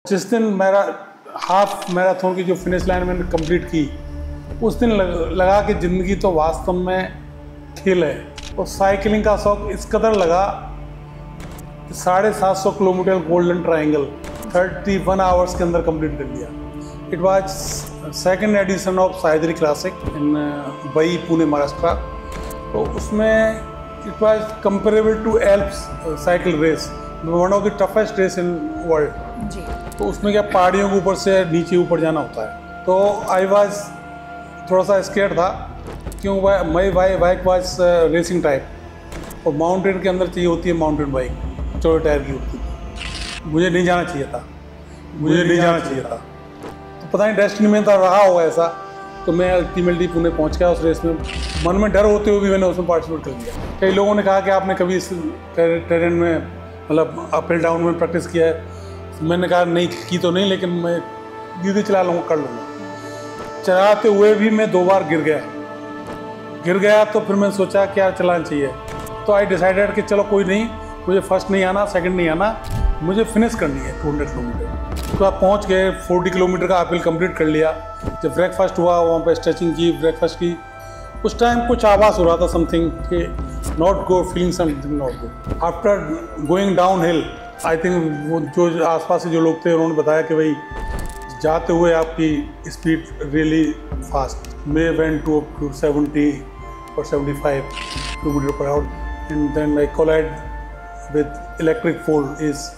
जिस दिन मेरा हाफ मैराथन की जो फिनिश लाइन मैंने कंप्लीट की, उस दिन लगा कि ज़िंदगी तो वास्तव में खेल है। और साइकिलिंग का शौक इस कदर लगा कि 750 किलोमीटर गोल्डन ट्रायंगल 31 आवर्स के अंदर कंप्लीट कर लिया। It was second edition of Sahyadri classic in बई, पुणे, महाराष्ट्र। तो उसमें it was comparable to Alps cycle race, one of the toughest race in world ji. तो उसमें क्या पहाड़ियों के ऊपर से नीचे ऊपर जाना होता है। तो आई वाज थोड़ा सा स्केर्ड था, क्यों my bike was racing type, और माउंटेन के अंदर चाहिए होती है माउंटेन बाइक, चौड़े टायर की होती है। मुझे नहीं जाना चाहिए था, तो पता नहीं डेस्टिनी में तो रहा होगा ऐसा। तो मैं अल्टीमेटली पुणे पहुंच गया उस रेस में। मन में डर होते हुए भी मैंने उसमें पार्टिसिपेट कर लिया। कई लोगों ने कहा कि आपने कभी इस टेरेन में, मतलब अप एंड डाउन में प्रैक्टिस किया है? मैंने कहा नहीं की तो नहीं, लेकिन मैं धीरे चला लूँगा, कर लूँगा। चलाते हुए भी मैं 2 बार गिर गया। तो फिर मैंने सोचा क्या चलाना चाहिए। तो आई डिसाइडेड कि चलो कोई नहीं, मुझे फर्स्ट नहीं आना, सेकंड नहीं आना, मुझे फिनिश करनी है 200 किलोमीटर। तो आप पहुँच गए, 40 किलोमीटर का अपहिल कंप्लीट कर लिया। जब ब्रेकफास्ट हुआ, वहाँ पर स्ट्रेचिंग की, ब्रेकफास्ट की, उस टाइम कुछ आवाज़ हो रहा था समथिंग कि not good, feeling something not good. After going down hill, I think वो जो आसपास से जो लोग थे उन्होंने बताया कि भाई जाते हुए आपकी speed really fast, may went to 70 और 75 kilometre per hour, and then I collide with electric pole is.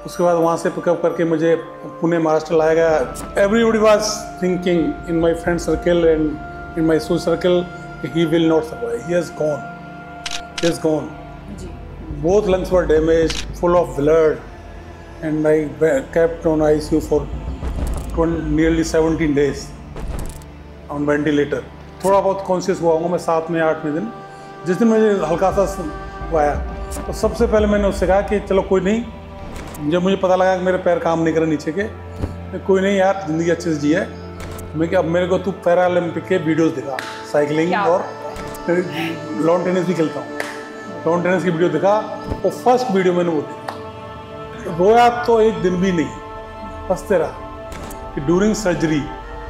उसके बाद वहाँ से पिकअप करके मुझे पुणे, महाराष्ट्र लाया गया। Everybody was thinking in my friend circle and in my social circle he will not survive, he has gone. Both lungs were damaged, full of blood, and I kept on ICU for nearly 17 days on ventilator. थोड़ा बहुत conscious हुआ हूँ मैं 7वें 8वें दिन। जिस दिन मुझे हल्का सा आया, तो सबसे पहले मैंने उससे कहा कि चलो कोई नहीं। जब मुझे पता लगा कि मेरे पैर काम नहीं कर रहे नीचे के, कोई नहीं यार, ज़िंदगी अच्छे से जी है। मैं कि अब मेरे को तू पैरालंपिक के वीडियोस दिखा, साइकिलिंग और लॉन टेनिस भी खेलता हूँ, लॉन टेनिस की वीडियो दिखा। और फर्स्ट वीडियो मैंने वो देखी, रोया तो एक दिन भी नहीं, हंसते रहा। कि ड्यूरिंग सर्जरी,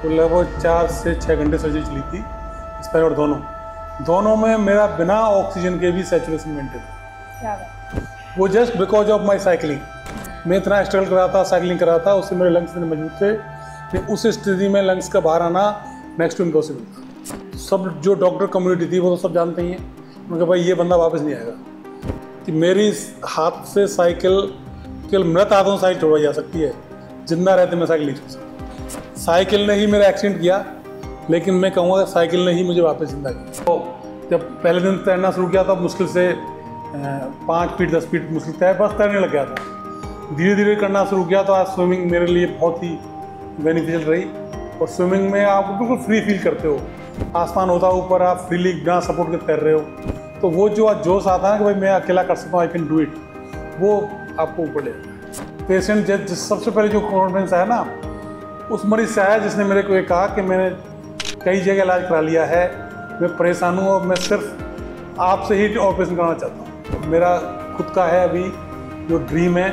वो लगभग 4 से 6 घंटे सर्जरी चली थी, स्पाइन और दोनों में मेरा बिना ऑक्सीजन के भी सैचुरेशन मेंटेन। वो just because of my cycling. मैं इतना स्ट्रगल कर रहा था, साइकिलिंग कर रहा था, उससे मेरे लंग्स इतने मजबूत थे। उस स्थिति में लंग्स का बाहर आना नेक्स्ट टू इम्पॉसिबल था। सब जो डॉक्टर कम्युनिटी थी वो तो सब जानते ही हैं, उनके भाई ये बंदा वापस नहीं आएगा। कि मेरी हाथ से साइकिल केवल मृत हाथों से साइकिल छोड़वाई जा सकती है, जिंदा रहते मैं साइकिल नहीं छोड़ सकता। साइकिल ने ही मेरा एक्सीडेंट किया, लेकिन मैं कहूँगा साइकिल ने ही मुझे वापस जिंदा किया। तो जब पहले दिन तैरना शुरू किया था, मुश्किल से 5 फीट 10 फीट मुश्किल तैर बस तैरने लग गया था। धीरे धीरे करना शुरू किया तो आज स्विमिंग मेरे लिए बहुत ही बेनिफिशियल रही। और स्विमिंग में आप बिल्कुल फ्री फील करते हो, आसमान होता है ऊपर, आप फ्रीली बिना सपोर्ट के तैर रहे हो। तो वो जो जोश आता है कि भाई मैं अकेला कर सकता हूँ, आई कैन डू इट, वो आपको ऊपर ले जाता है। पेशेंट सबसे पहले जो कॉन्फिडेंस आया ना, उस मरीज से आया जिसने मेरे को ये कहा कि मैंने कई जगह इलाज करा लिया है, मैं परेशान हूँ और मैं सिर्फ आपसे ही ऑपरेशन कराना चाहता हूँ। तो मेरा खुद का है अभी जो ड्रीम है,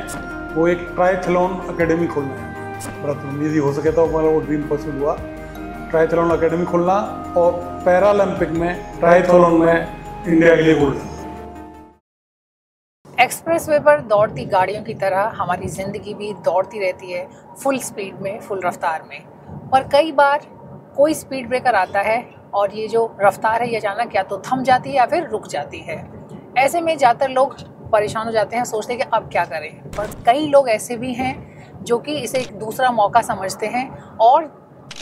वो एक ट्रायथलॉन अकेडमी खोलना है। बड़ा उम्मीद हो सके तो हमारा वो ड्रीम पॉसिबल हुआ, ट्रायथलॉन अकेडमी खोलना और पैरालंपिक में ट्रायथलॉन में इंडिया के लिए गोल्ड। एक्सप्रेसवे पर दौड़ती गाड़ियों की तरह हमारी ज़िंदगी भी दौड़ती रहती है, फुल स्पीड में, फुल रफ्तार में। पर कई बार कोई स्पीड ब्रेकर आता है और ये जो रफ्तार है ये अचानक या तो थम जाती है या फिर रुक जाती है। ऐसे में ज़्यादातर लोग परेशान हो जाते हैं, सोचते हैं कि अब क्या करें। पर कई लोग ऐसे भी हैं जो कि इसे एक दूसरा मौका समझते हैं और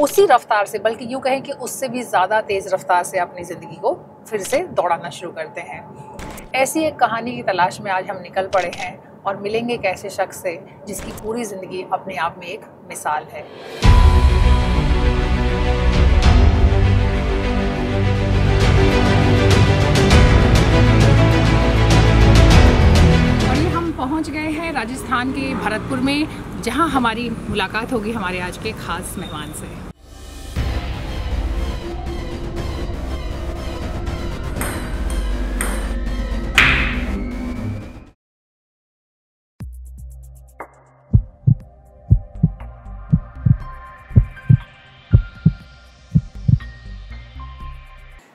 उसी रफ्तार से, बल्कि यूँ कहें कि उससे भी ज़्यादा तेज़ रफ्तार से अपनी ज़िंदगी को फिर से दौड़ाना शुरू करते हैं। ऐसी एक कहानी की तलाश में आज हम निकल पड़े हैं और मिलेंगे एक ऐसे शख्स से जिसकी पूरी ज़िंदगी अपने आप में एक मिसाल है। पहुंच गए हैं राजस्थान के भरतपुर में, जहां हमारी मुलाकात होगी हमारे आज के खास मेहमान से।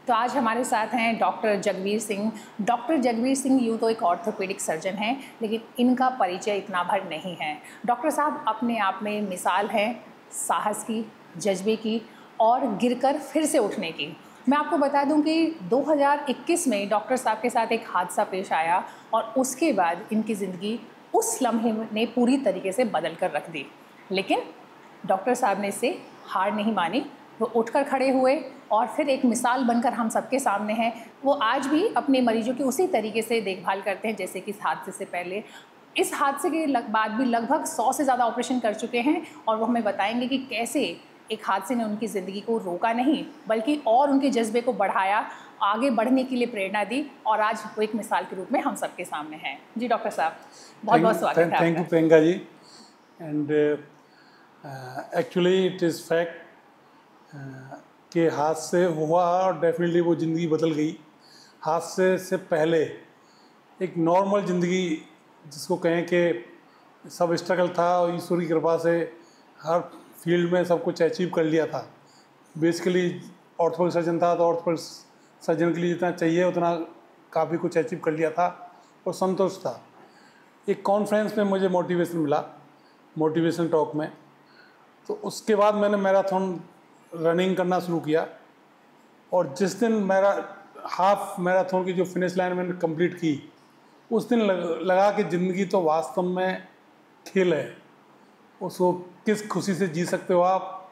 तो आज हमारे साथ हैं डॉक्टर जगवीर सिंह। डॉक्टर जगवीर सिंह यूँ तो एक ऑर्थोपेडिक सर्जन हैं, लेकिन इनका परिचय इतना भर नहीं है। डॉक्टर साहब अपने आप में मिसाल हैं साहस की, जज्बे की और गिरकर फिर से उठने की। मैं आपको बता दूं कि 2021 में डॉक्टर साहब के साथ एक हादसा पेश आया और उसके बाद इनकी ज़िंदगी उस लम्हे ने पूरी तरीके से बदल कर रख दी। लेकिन डॉक्टर साहब ने इससे हार नहीं मानी, वो उठकर खड़े हुए और फिर एक मिसाल बनकर हम सबके सामने हैं। वो आज भी अपने मरीजों की उसी तरीके से देखभाल करते हैं जैसे कि इस हादसे से पहले। इस हादसे के बाद भी लगभग 100 से ज़्यादा ऑपरेशन कर चुके हैं और वो हमें बताएंगे कि कैसे एक हादसे ने उनकी ज़िंदगी को रोका नहीं बल्कि और उनके जज्बे को बढ़ाया, आगे बढ़ने के लिए प्रेरणा दी और आज वो एक मिसाल के रूप में हम सबके सामने हैं। जी डॉक्टर साहब, बहुत बहुत स्वागत है। Thank you Priyanka ji. And actually it is fact कि हादसे हुआ और डेफिनेटली वो ज़िंदगी बदल गई। हादसे से पहले एक नॉर्मल ज़िंदगी जिसको कहें कि सब स्ट्रगल था और ईश्वर की कृपा से हर फील्ड में सब कुछ अचीव कर लिया था। बेसिकली ऑर्थोपेडिक सर्जन था तो ऑर्थोपेडिक सर्जन के लिए जितना चाहिए उतना काफ़ी कुछ अचीव कर लिया था और संतोष था। एक कॉन्फ्रेंस में मुझे मोटिवेशन मिला, मोटिवेशन टॉक में, तो उसके बाद मैंने मैराथन रनिंग करना शुरू किया और जिस दिन मेरा हाफ मैराथन की जो फिनिश लाइन मैंने कंप्लीट की उस दिन लगा कि ज़िंदगी तो वास्तव में खेल है, उसको किस खुशी से जी सकते हो आप।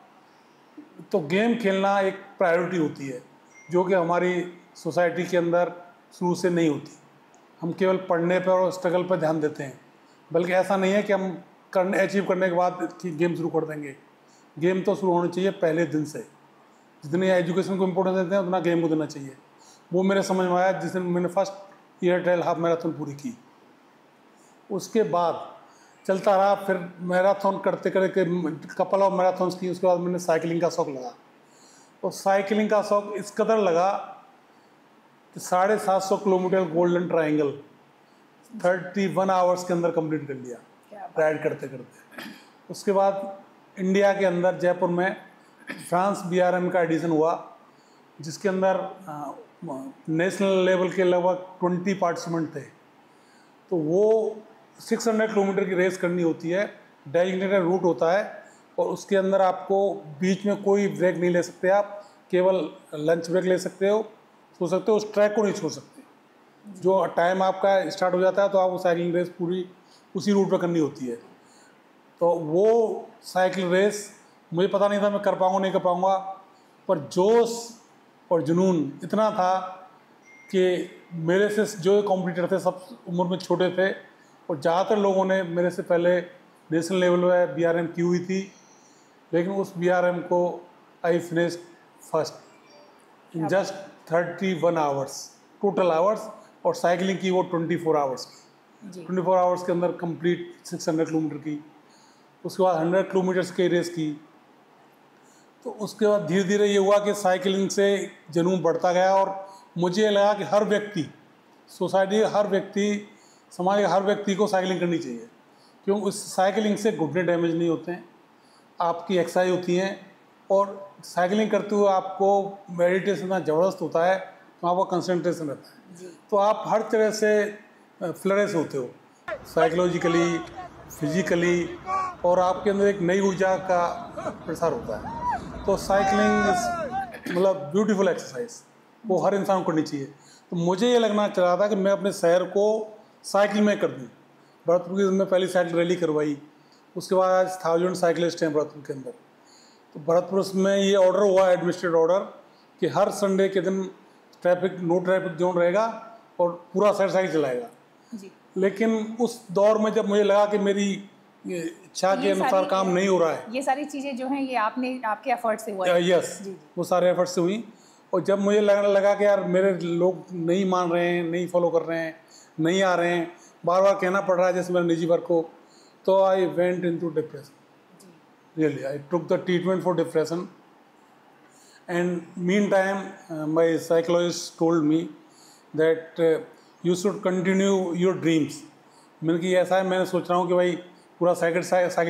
तो गेम खेलना एक प्रायोरिटी होती है जो कि हमारी सोसाइटी के अंदर शुरू से नहीं होती। हम केवल पढ़ने पर और स्ट्रगल पर ध्यान देते हैं, बल्कि ऐसा नहीं है कि हम अचीव करने के बाद गेम शुरू कर देंगे। गेम तो शुरू होनी चाहिए पहले दिन से। जितनी एजुकेशन को इम्पोर्टेंस देते हैं उतना गेम को देना चाहिए। वो मेरे समझ में आया जिस दिन मैंने first year trial half marathon पूरी की। उसके बाद चलता रहा, फिर मैराथन करते करते कपल ऑफ मैराथन्स की। उसके बाद मैंने साइकिलिंग का शौक़ लगा और साइकिलिंग का शौक़ इस कदर लगा कि 750 किलोमीटर गोल्डन ट्रायंगल 31 आवर्स के अंदर कंप्लीट कर लिया राइड करते करते। उसके बाद इंडिया के अंदर जयपुर में फ्रांस BRM का एडिशन हुआ जिसके अंदर नेशनल लेवल के लगभग 20 पार्टिसिपेंट थे। तो वो 600 किलोमीटर की रेस करनी होती है, डेजिग्नेटेड रूट होता है और उसके अंदर आपको बीच में कोई ब्रेक नहीं ले सकते। आप केवल लंच ब्रेक ले सकते हो, सो सकते हो, उस ट्रैक को नहीं छोड़ सकते। जो टाइम आपका स्टार्ट हो जाता है तो आप वो साइकिलिंग रेस पूरी उसी रूट पर करनी होती है। तो वो साइकिल रेस मुझे पता नहीं था मैं कर पाऊँगा नहीं कर पाऊँगा, पर जोश और जुनून इतना था कि मेरे से जो कॉम्पिटिटर थे सब उम्र में छोटे थे और ज़्यादातर लोगों ने मेरे से पहले नेशनल लेवल में BRM की हुई थी, लेकिन उस BRM को I finish first in just 31 hours total hours और साइकिलिंग की वो 24 आवर्स की। 24 आवर्स के अंदर कंप्लीट 600 किलोमीटर की। उसके बाद 100 किलोमीटर्स की रेस की। तो उसके बाद धीरे धीरे ये हुआ कि साइकिलिंग से जुनून बढ़ता गया और मुझे लगा कि हर व्यक्ति, सोसाइटी का हर व्यक्ति, समाज के हर व्यक्ति को साइकिलिंग करनी चाहिए, क्योंकि उस साइकिलिंग से घुटने डैमेज नहीं होते हैं, आपकी एक्सरसाइज होती हैं और साइकिलिंग करते हुए आपको मेडिटेशन इतना ज़बरदस्त होता है तो आपका कंसंट्रेशन रहता है। तो आप हर तरह से फ्लरिश होते हो साइकोलॉजिकली, फिजिकली, और आपके अंदर एक नई ऊर्जा का प्रसार होता है। तो साइकिलिंग मतलब ब्यूटीफुल एक्सरसाइज, वो हर इंसान को करनी चाहिए। तो मुझे ये लगना चल रहा था कि मैं अपने शहर को साइकिल में कर दूँ। भरतपुर की मैं पहली साइकिल रैली करवाई, उसके बाद आज 1000 साइकिलिस्ट हैं भरतपुर के अंदर। तो भरतपुर में ये ऑर्डर हुआ, एडमिनिस्ट्रेटिव ऑर्डर, कि हर संडे के दिन नो ट्रैफिक जोन रहेगा और पूरा शहर साइकिल चलाएगा। लेकिन उस दौर में जब मुझे लगा कि मेरी इच्छा के अनुसार काम नहीं हो रहा है, ये सारी चीज़ें जो हैं ये आपके एफर्ट से हुआ है। यस, वो सारे एफर्ट से हुई। और जब मुझे लगा कि यार मेरे लोग नहीं मान रहे हैं, नहीं फॉलो कर रहे हैं, नहीं आ रहे हैं, बार बार कहना पड़ रहा है जैसे मेरे निजी वर्क को, तो I went into depression. Really I took the treatment for depression and mean time my psychologist told me that you should continue your dreams. मैंने कि ऐसा है, मैं सोच रहा हूँ कि भाई पूरा साइकिल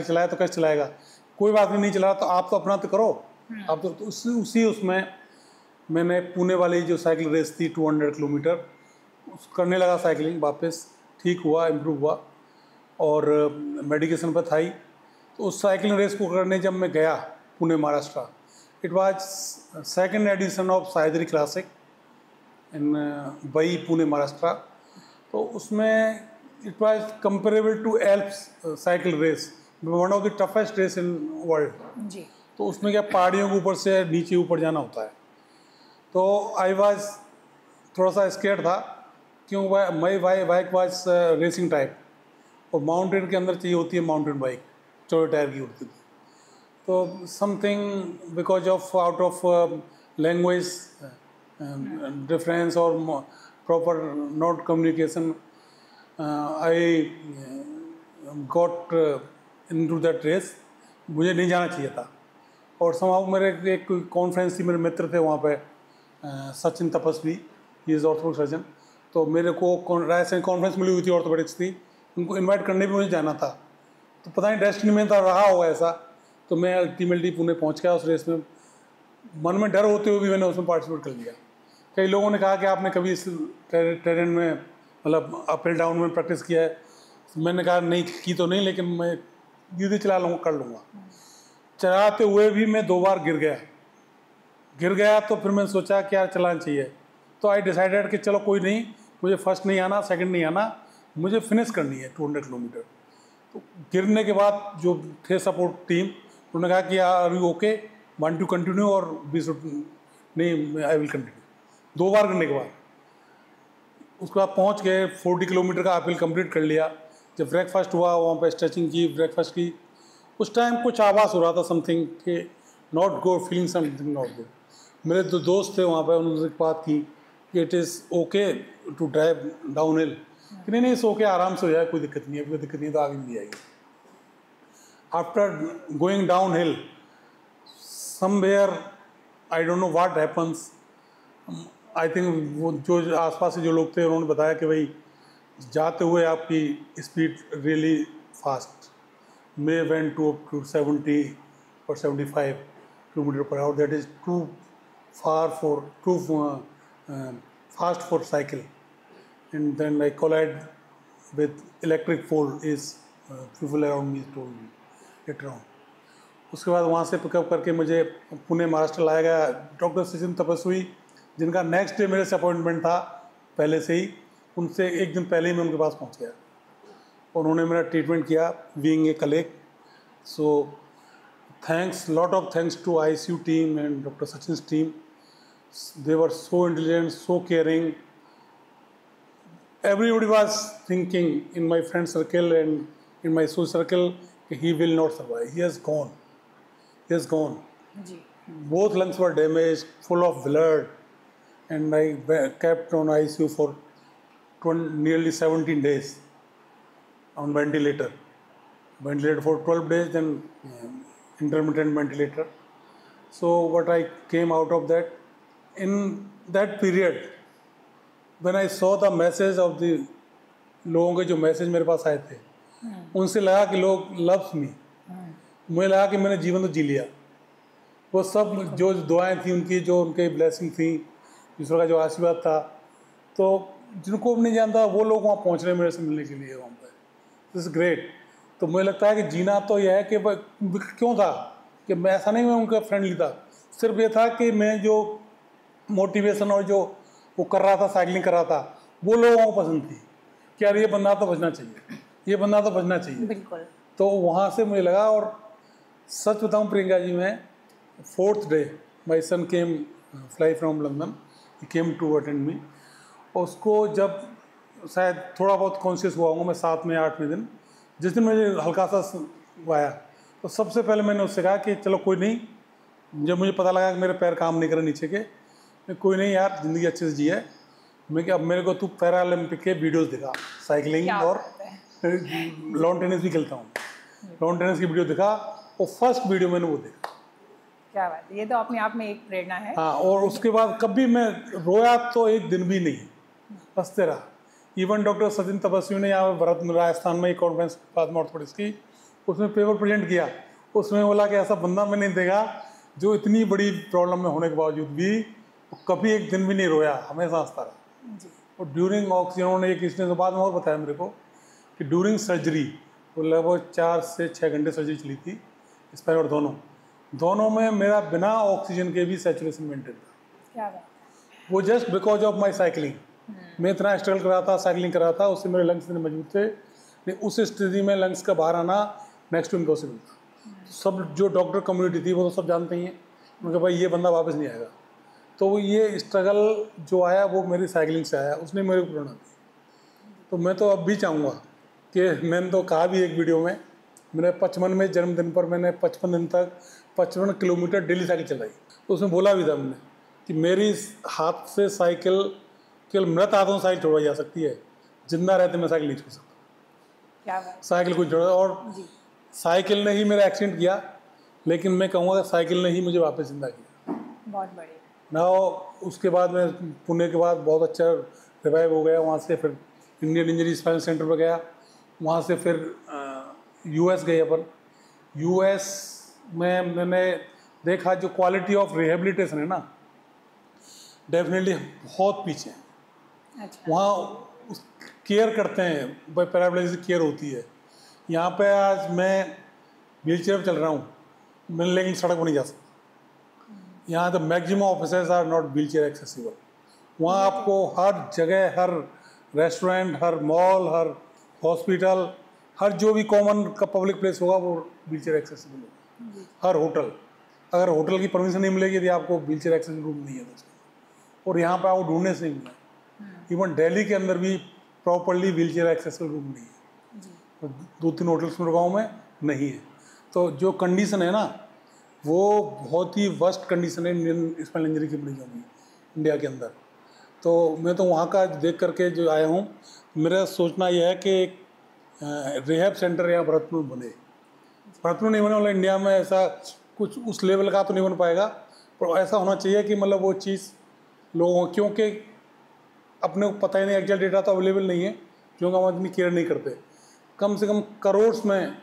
चलाया तो कैसे चलाएगा, कोई बात नहीं चला तो आप तो अपना तो करो। आप तो उसी उसमें मैंने पुणे वाली जो साइकिल रेस थी 200 किलोमीटर करने लगा साइकिलिंग वापस, ठीक हुआ, इम्प्रूव हुआ और मेडिकेशन पर था ही। तो उस साइकिलिंग रेस को करने जब मैं गया Pune Maharashtra, it was second edition of Sahyadri classic in बई पुणे महाराष्ट्र। तो उसमें it was comparable to Alps cycle race, one of the toughest race in world ji. तो उसमें क्या पहाड़ियों के ऊपर से नीचे ऊपर जाना होता है। तो आई वाज थोड़ा सा स्केर्ड था, क्यों my bike was racing type और माउंटेन के अंदर चाहिए होती है माउंटेन बाइक, चौड़े टायर की होती थी। तो something because of out of language difference और proper not communication I got into that race. मुझे नहीं जाना चाहिए था और समाव मेरे एक कॉन्फ्रेंस थी, मेरे मित्र थे वहाँ पे सचिन तपस्वी, ही इज़ ऑर्थोपेडिक सर्जन। तो मेरे को रायसेन कॉन्फ्रेंस मिली हुई थी, ऑर्थोपेडिक्स थी, उनको इनवाइट करने भी मुझे जाना था। तो पता नहीं डेस्टिनी में था रहा होगा ऐसा, तो मैं अल्टीमेटली पुणे पहुँच गया उस रेस में। मन में डर होते हुए भी मैंने उसमें पार्टिसिपेट कर लिया। कई लोगों ने कहा कि आपने कभी इस टेरेन में मतलब अप एंड डाउन में प्रैक्टिस किया है? मैंने कहा नहीं की तो नहीं, लेकिन मैं धीरे चला लूँगा, कर लूँगा। चलाते हुए भी मैं 2 बार गिर गया। तो फिर मैंने सोचा कि यार चलाना चाहिए। तो आई डिसाइडेड कि चलो कोई नहीं, मुझे फर्स्ट नहीं आना, सेकंड नहीं आना, मुझे फिनिश करनी है 200 किलोमीटर। तो गिरने के बाद जो थे सपोर्ट टीम, उन्होंने कहा कि are you okay, want to continue और बी शुड नहीं, आई विल कंटिन्यू। 2 बार गिरने के बाद उसके बाद पहुँच गए, 40 किलोमीटर का अपहिल कंप्लीट कर लिया। जब ब्रेकफास्ट हुआ वहाँ पर स्ट्रेचिंग की, ब्रेकफास्ट की, उस टाइम कुछ आवाज़ हो रहा था समथिंग कि not good, feeling something not good. मेरे 2 दोस्त थे वहाँ पर, उन्होंने बात की कि it is okay to drive down hill, कि नहीं इस ओके, आराम से हो जाए, कोई दिक्कत नहीं है, कोई दिक्कत नहीं है तो आगे मिल जाएगी। After going down hill somewhere I don't know what happens, I think वो जो आसपास से जो लोग थे उन्होंने बताया कि भाई जाते हुए आपकी speed really fast, may went to up to 70 or 75 kilometre per hour, that is too fast for cycle. And then I collide with electric pole is people around me told me later on. उसके बाद वहाँ से pickup करके मुझे पुणे महाराष्ट्र लाया गया doctor Sachin तपस्वी, जिनका नेक्स्ट डे मेरे से अपॉइंटमेंट था पहले से ही। उनसे एक दिन पहले ही मैं उनके पास पहुँच गया और उन्होंने मेरा ट्रीटमेंट किया, being a colleague. So thanks, lot of thanks to ICU team and Dr. Sachin's team. They were so intelligent, so caring. Everybody was thinking in my friend circle and in my social circle he will not survive. He has gone. He has gone. Ji. Both lungs were damaged, full of blood, and I kept on ICU for nearly 17 days on ventilator for 12 days, then intermittent ventilator. So what I came out of that, in that period when I saw the message of the लोगों के जो message मेरे पास आए थे, उनसे लगा कि लोग लव्स मी, मुझे लगा कि मैंने जीवन तो जी लिया। वो सब जो दुआएं थी उनकी, जो उनके ब्लेसिंग थी, ईश्वर का जो आशीर्वाद था, तो जिनको भी नहीं जानता वो लोग वहाँ पहुँच रहे मेरे से मिलने के लिए वहाँ पर। This is great. तो मुझे लगता है कि जीना तो यह है कि क्यों था कि मैं ऐसा नहीं मैं उनका फ्रेंडली था, सिर्फ ये था कि मैं जो मोटिवेशन और जो वो कर रहा था, साइकिलिंग कर रहा था, वो लोगों को पसंद थी कि यार ये बंदा तो बचना चाहिए, ये बंदा तो बचना चाहिए। बिल्कुल। तो वहाँ से मुझे लगा। और सच बताऊँ प्रियंका जी, मैं 4th day my son came fly from London, he came to attend me. और उसको जब शायद थोड़ा बहुत कॉन्शियस हुआ हूँ मैं 7वें 8वें दिन, जिस दिन मुझे हल्का सा आया, तो सबसे पहले मैंने उससे कहा कि चलो कोई नहीं, जब मुझे पता लगा कि मेरे पैर काम नहीं कर रहे नीचे के, मैं कोई नहीं यार ज़िंदगी अच्छे से जी है, मैं कि अब मेरे को तू पैरालंपिक के वीडियोस दिखा, साइकिलिंग और लॉन टेनिस भी खेलता हूँ, लॉन टेनिस की वीडियो दिखा, और फर्स्ट वीडियो मैंने वो देखा। क्या बात है, ये तो अपने आप में एक प्रेरणा है। हाँ, और उसके बाद कभी मैं रोया तो एक दिन भी नहीं, हंसते रहा। इवन डॉक्टर सचिन तपस्वी ने यहाँ भरत राजस्थान में एक कॉन्फ्रेंस बाद ऑर्थोपेडिक्स की, उसमें पेपर प्रेजेंट किया, उसमें बोला कि ऐसा बंदा मैं नहीं देखा जो इतनी बड़ी प्रॉब्लम में होने के बावजूद भी कभी एक दिन भी नहीं रोया, हमेशा हंसता रहा। जी। और ड्यूरिंग ऑक्सीजन उन्होंने एक इसने तो बाद में और बताया मेरे को कि ड्यूरिंग सर्जरी वो लगभग 4 से 6 घंटे सर्जरी चली थी, स्पाइन और दोनों में मेरा बिना ऑक्सीजन के भी सैचुरेशन मेंटेन था। क्या बात। वो just because of my cycling. मैं इतना स्ट्रगल कर रहा था, साइकिलिंग कर रहा था, उससे मेरे लंग्स इतने मजबूत थे, लेकिन उस स्थिति में लंग्स का बाहर आना नेक्स्ट टू इम्पॉसिबल था। सब जो डॉक्टर कम्युनिटी थी वो तो सब जानते ही हैं, उनके भाई ये बंदा वापस नहीं आएगा। तो ये स्ट्रगल जो आया वो मेरी साइकिलिंग से आया, उसने मेरे को प्रेरणा दी। तो मैं तो अब भी चाहूँगा कि मैंने तो कहा भी एक वीडियो में, मेरे 55 में जन्मदिन पर मैंने 55 दिन तक 55 किलोमीटर डेली साइकिल चलाई। तो उसमें बोला भी था मैंने कि मेरी हाथ से साइकिल केवल मृत हाथों से साइकिल छोड़ाई जा सकती है, जिंदा रहते मैं साइकिल नहीं छोड़ सकता। क्या बात। साइकिल को छोड़ा, और जी। साइकिल ने ही मेरा एक्सीडेंट किया, लेकिन मैं कहूँगा साइकिल ने ही मुझे वापस जिंदा किया। बहुत बढ़िया। ना उसके बाद मैं पुणे के बाद बहुत अच्छा रिवाइव हो गया, वहाँ से फिर इंडियन इंजरी स्पाइन सेंटर पर गया, वहाँ से फिर यूएस गए अपन। यूएस में मैंने देखा जो क्वालिटी ऑफ रिहेबिलिटेशन है ना, डेफिनेटली बहुत पीछे है। अच्छा। वहाँ केयर करते हैं, भाई पैराप्लेजिक केयर होती है। यहाँ पे आज मैं व्हील चेयर पर चल रहा हूँ, मैं लेकिन सड़क पर नहीं जा सकता। यहाँ the maximum officers are not wheel chair accessible. वहाँ आपको हर जगह, हर रेस्टोरेंट, हर मॉल, हर हॉस्पिटल, हर जो भी कॉमन का पब्लिक प्लेस होगा वो व्हील चेयर एक्सेसिबल होगा। हर होटल, अगर होटल की परमिशन नहीं मिलेगी यदि आपको व्हील चेयर एक्सेसिबल रूम नहीं है तो, और यहाँ पर आपको ढूंढने से नहीं मिला। इवन दिल्ली के अंदर भी properly wheel chair accessible room नहीं है। 2-3 होटल्स में गाँव में नहीं है। तो जो कंडीशन है ना, वो बहुत ही वर्स्ट कंडीशन है इंडियन स्पाइनल इंजरी की मरीजों में इंडिया के अंदर। तो मैं तो वहाँ का देख करके जो आया हूँ, मेरा सोचना यह है कि एक रिहैब सेंटर यहाँ भरतपुर में बने। भरतपुर नहीं बने, मतलब इंडिया में ऐसा कुछ उस लेवल का तो नहीं बन पाएगा, पर ऐसा होना चाहिए कि मतलब वो चीज़ लोगों, क्योंकि अपने को पता ही नहीं, एक्चुअल डेटा तो अवेलेबल नहीं है, क्योंकि हम आदमी केयर नहीं करते। कम से कम करोड़ में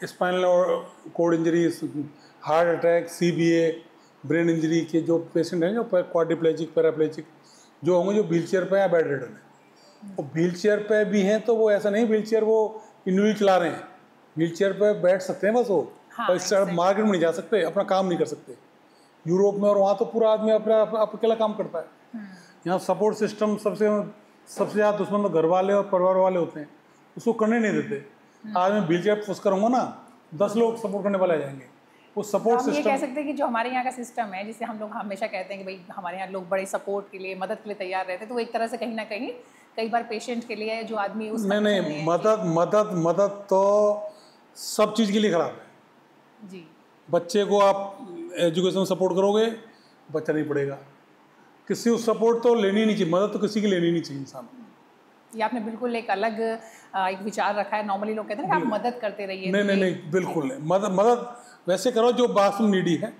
स्पाइनल और code injuries, heart attack, CBA, brain injury के जो पेशेंट हैं, जो क्वाड्रिप्लेजिक, पैराप्लेजिक जो होंगे, जो व्हील चेयर पर या बेड रिडन है, और व्हील चेयर पे भी हैं, तो वो ऐसा नहीं व्हील चेयर वो इंडिविजुअल चला रहे हैं, व्हील चेयर पे बैठ सकते हैं बस वो। हाँ, और इससे मार्केट में नहीं जा सकते, अपना काम नहीं कर सकते यूरोप में, और वहाँ तो पूरा आदमी अपना अकेला काम करता है। यहाँ सपोर्ट सिस्टम सबसे ज़्यादा दुश्मन तो घर वाले और परिवार वाले होते हैं, उसको करने नहीं देते। आज मैं व्हील चेयर पुश करूँगा ना, 10 लोग सपोर्ट करने वाले आ जाएंगे। वो सपोर्ट हम ये सिस्टम, कह सकते हैं कि जो हमारे यहाँ का सिस्टम है, जिसे हम लोग हमेशा कहते हैं कि भाई हमारे यहाँ लोग बड़े सपोर्ट के लिए, मदद के लिए तैयार रहते हैं, तो वो एक तरह से कहीं ना कहीं कई बार पेशेंट के लिए जो आदमी उस नहीं, मदद तो सब चीज़ के लिए खराब है। जी। बच्चे को आप एजुकेशन सपोर्ट करोगे, बच्चा नहीं पढ़ेगा। किसी को सपोर्ट तो लेनी नहीं चाहिए, मदद तो किसी की लेनी नहीं चाहिए इंसान। ये आपने बिल्कुल एक अलग एक विचार रखा है। नॉर्मली लोग कहते हैं कि आप मदद करते रहिए। नहीं, बिल्कुल नहीं। मदद वैसे करो जो बाथरूम नीडी है,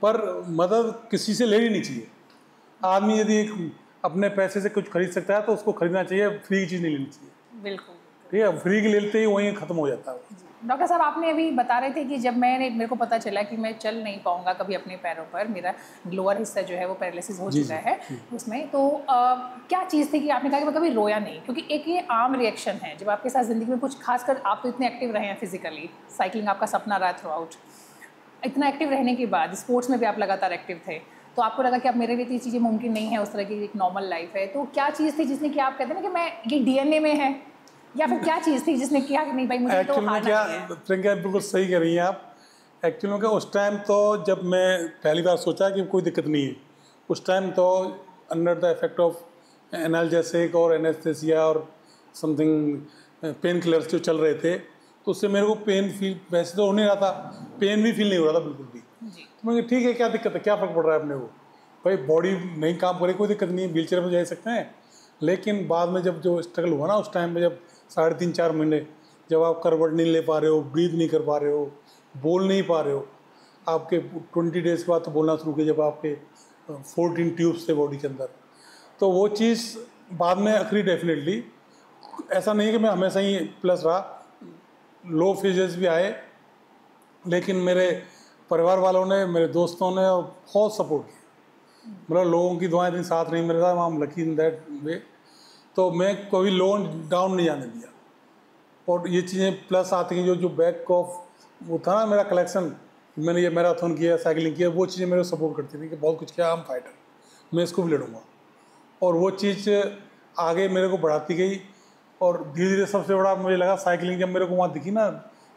पर मदद किसी से लेनी नहीं चाहिए। आदमी यदि अपने पैसे से कुछ खरीद सकता है तो उसको खरीदना चाहिए, फ्री की चीज़ नहीं लेनी चाहिए। बिल्कुल। ठीक है, फ्री की लेते ही वहीं ख़त्म हो जाता है। डॉक्टर साहब, आपने अभी बता रहे थे कि जब मेरे को पता चला कि मैं चल नहीं पाऊंगा कभी अपने पैरों पर, मेरा लोअर हिस्सा जो है वो पैरालिसिस हो चुका है उसमें, तो क्या चीज़ थी कि आपने कहा कि मैं कभी रोया नहीं? क्योंकि एक ये आम रिएक्शन है जब आपके साथ ज़िंदगी में कुछ, खासकर आप तो इतने एक्टिव रहे हैं फिजिकली, साइकिलिंग आपका सपना रहा थ्रू आउट, इतना एक्टिव रहने के बाद स्पोर्ट्स में भी आप लगातार एक्टिव थे, तो आपको लगा कि अब मेरे लिए ये चीज़ें मुमकिन नहीं है, उस तरह की एक नॉर्मल लाइफ है, तो क्या चीज़ थी जिसने कि आप कहते हैं ना कि मैं ये DNA में है, या फिर क्या चीज़ थी जिसने किया कि नहीं भाई मुझे तो हारना है? प्रियंका बिल्कुल सही कह रही हैं आप। एक्चुअली में क्या, उस टाइम तो जब मैं पहली बार सोचा कि कोई दिक्कत नहीं है, उस टाइम तो under the effect of analgesic और एनेस्थेसिया और समथिंग पेन किलर्स जो चल रहे थे, तो उससे मेरे को पेन फील वैसे तो हो नहीं रहा था, पेन भी फील नहीं हो रहा था बिल्कुल भी। तो मैं ठीक है, क्या दिक्कत है, क्या फ़र्क पड़ रहा है अपने को, भाई बॉडी नहीं काम करे, कोई दिक्कत नहीं है, व्हील चेयर पर जा सकते हैं। लेकिन बाद में जब जो स्ट्रगल हुआ ना, उस टाइम में जब 3.5-4 महीने जब आप करवट नहीं ले पा रहे हो, ब्रीथ नहीं कर पा रहे हो, बोल नहीं पा रहे हो, आपके 20 डेज़ के बाद तो बोलना शुरू किया, जब आपके 14 ट्यूब्स थे बॉडी के अंदर, तो वो चीज़ बाद में आखिरी डेफिनेटली, ऐसा नहीं है कि मैं हमेशा ही प्लस रहा, लो फेजेस भी आए, लेकिन मेरे परिवार वालों ने, मेरे दोस्तों ने बहुत सपोर्ट किया। मतलब लोगों की दुआएं इतनी साथ नहीं मेरे साथ, I am lucky in that way. तो मैं कभी लोन डाउन नहीं जाने दिया। और ये चीज़ें प्लस आती हैं, जो जो बैक ऑफ वो था ना मेरा कलेक्शन, मैंने ये मैराथन किया, साइकिलिंग किया, वो चीज़ें मेरे सपोर्ट करती थी कि बहुत कुछ किया, हम फाइटर, मैं इसको भी लड़ूंगा। और वो चीज़ आगे मेरे को बढ़ाती गई। और धीरे धीरे सबसे बड़ा मुझे लगा साइकिलिंग, जब मेरे को वहाँ दिखी ना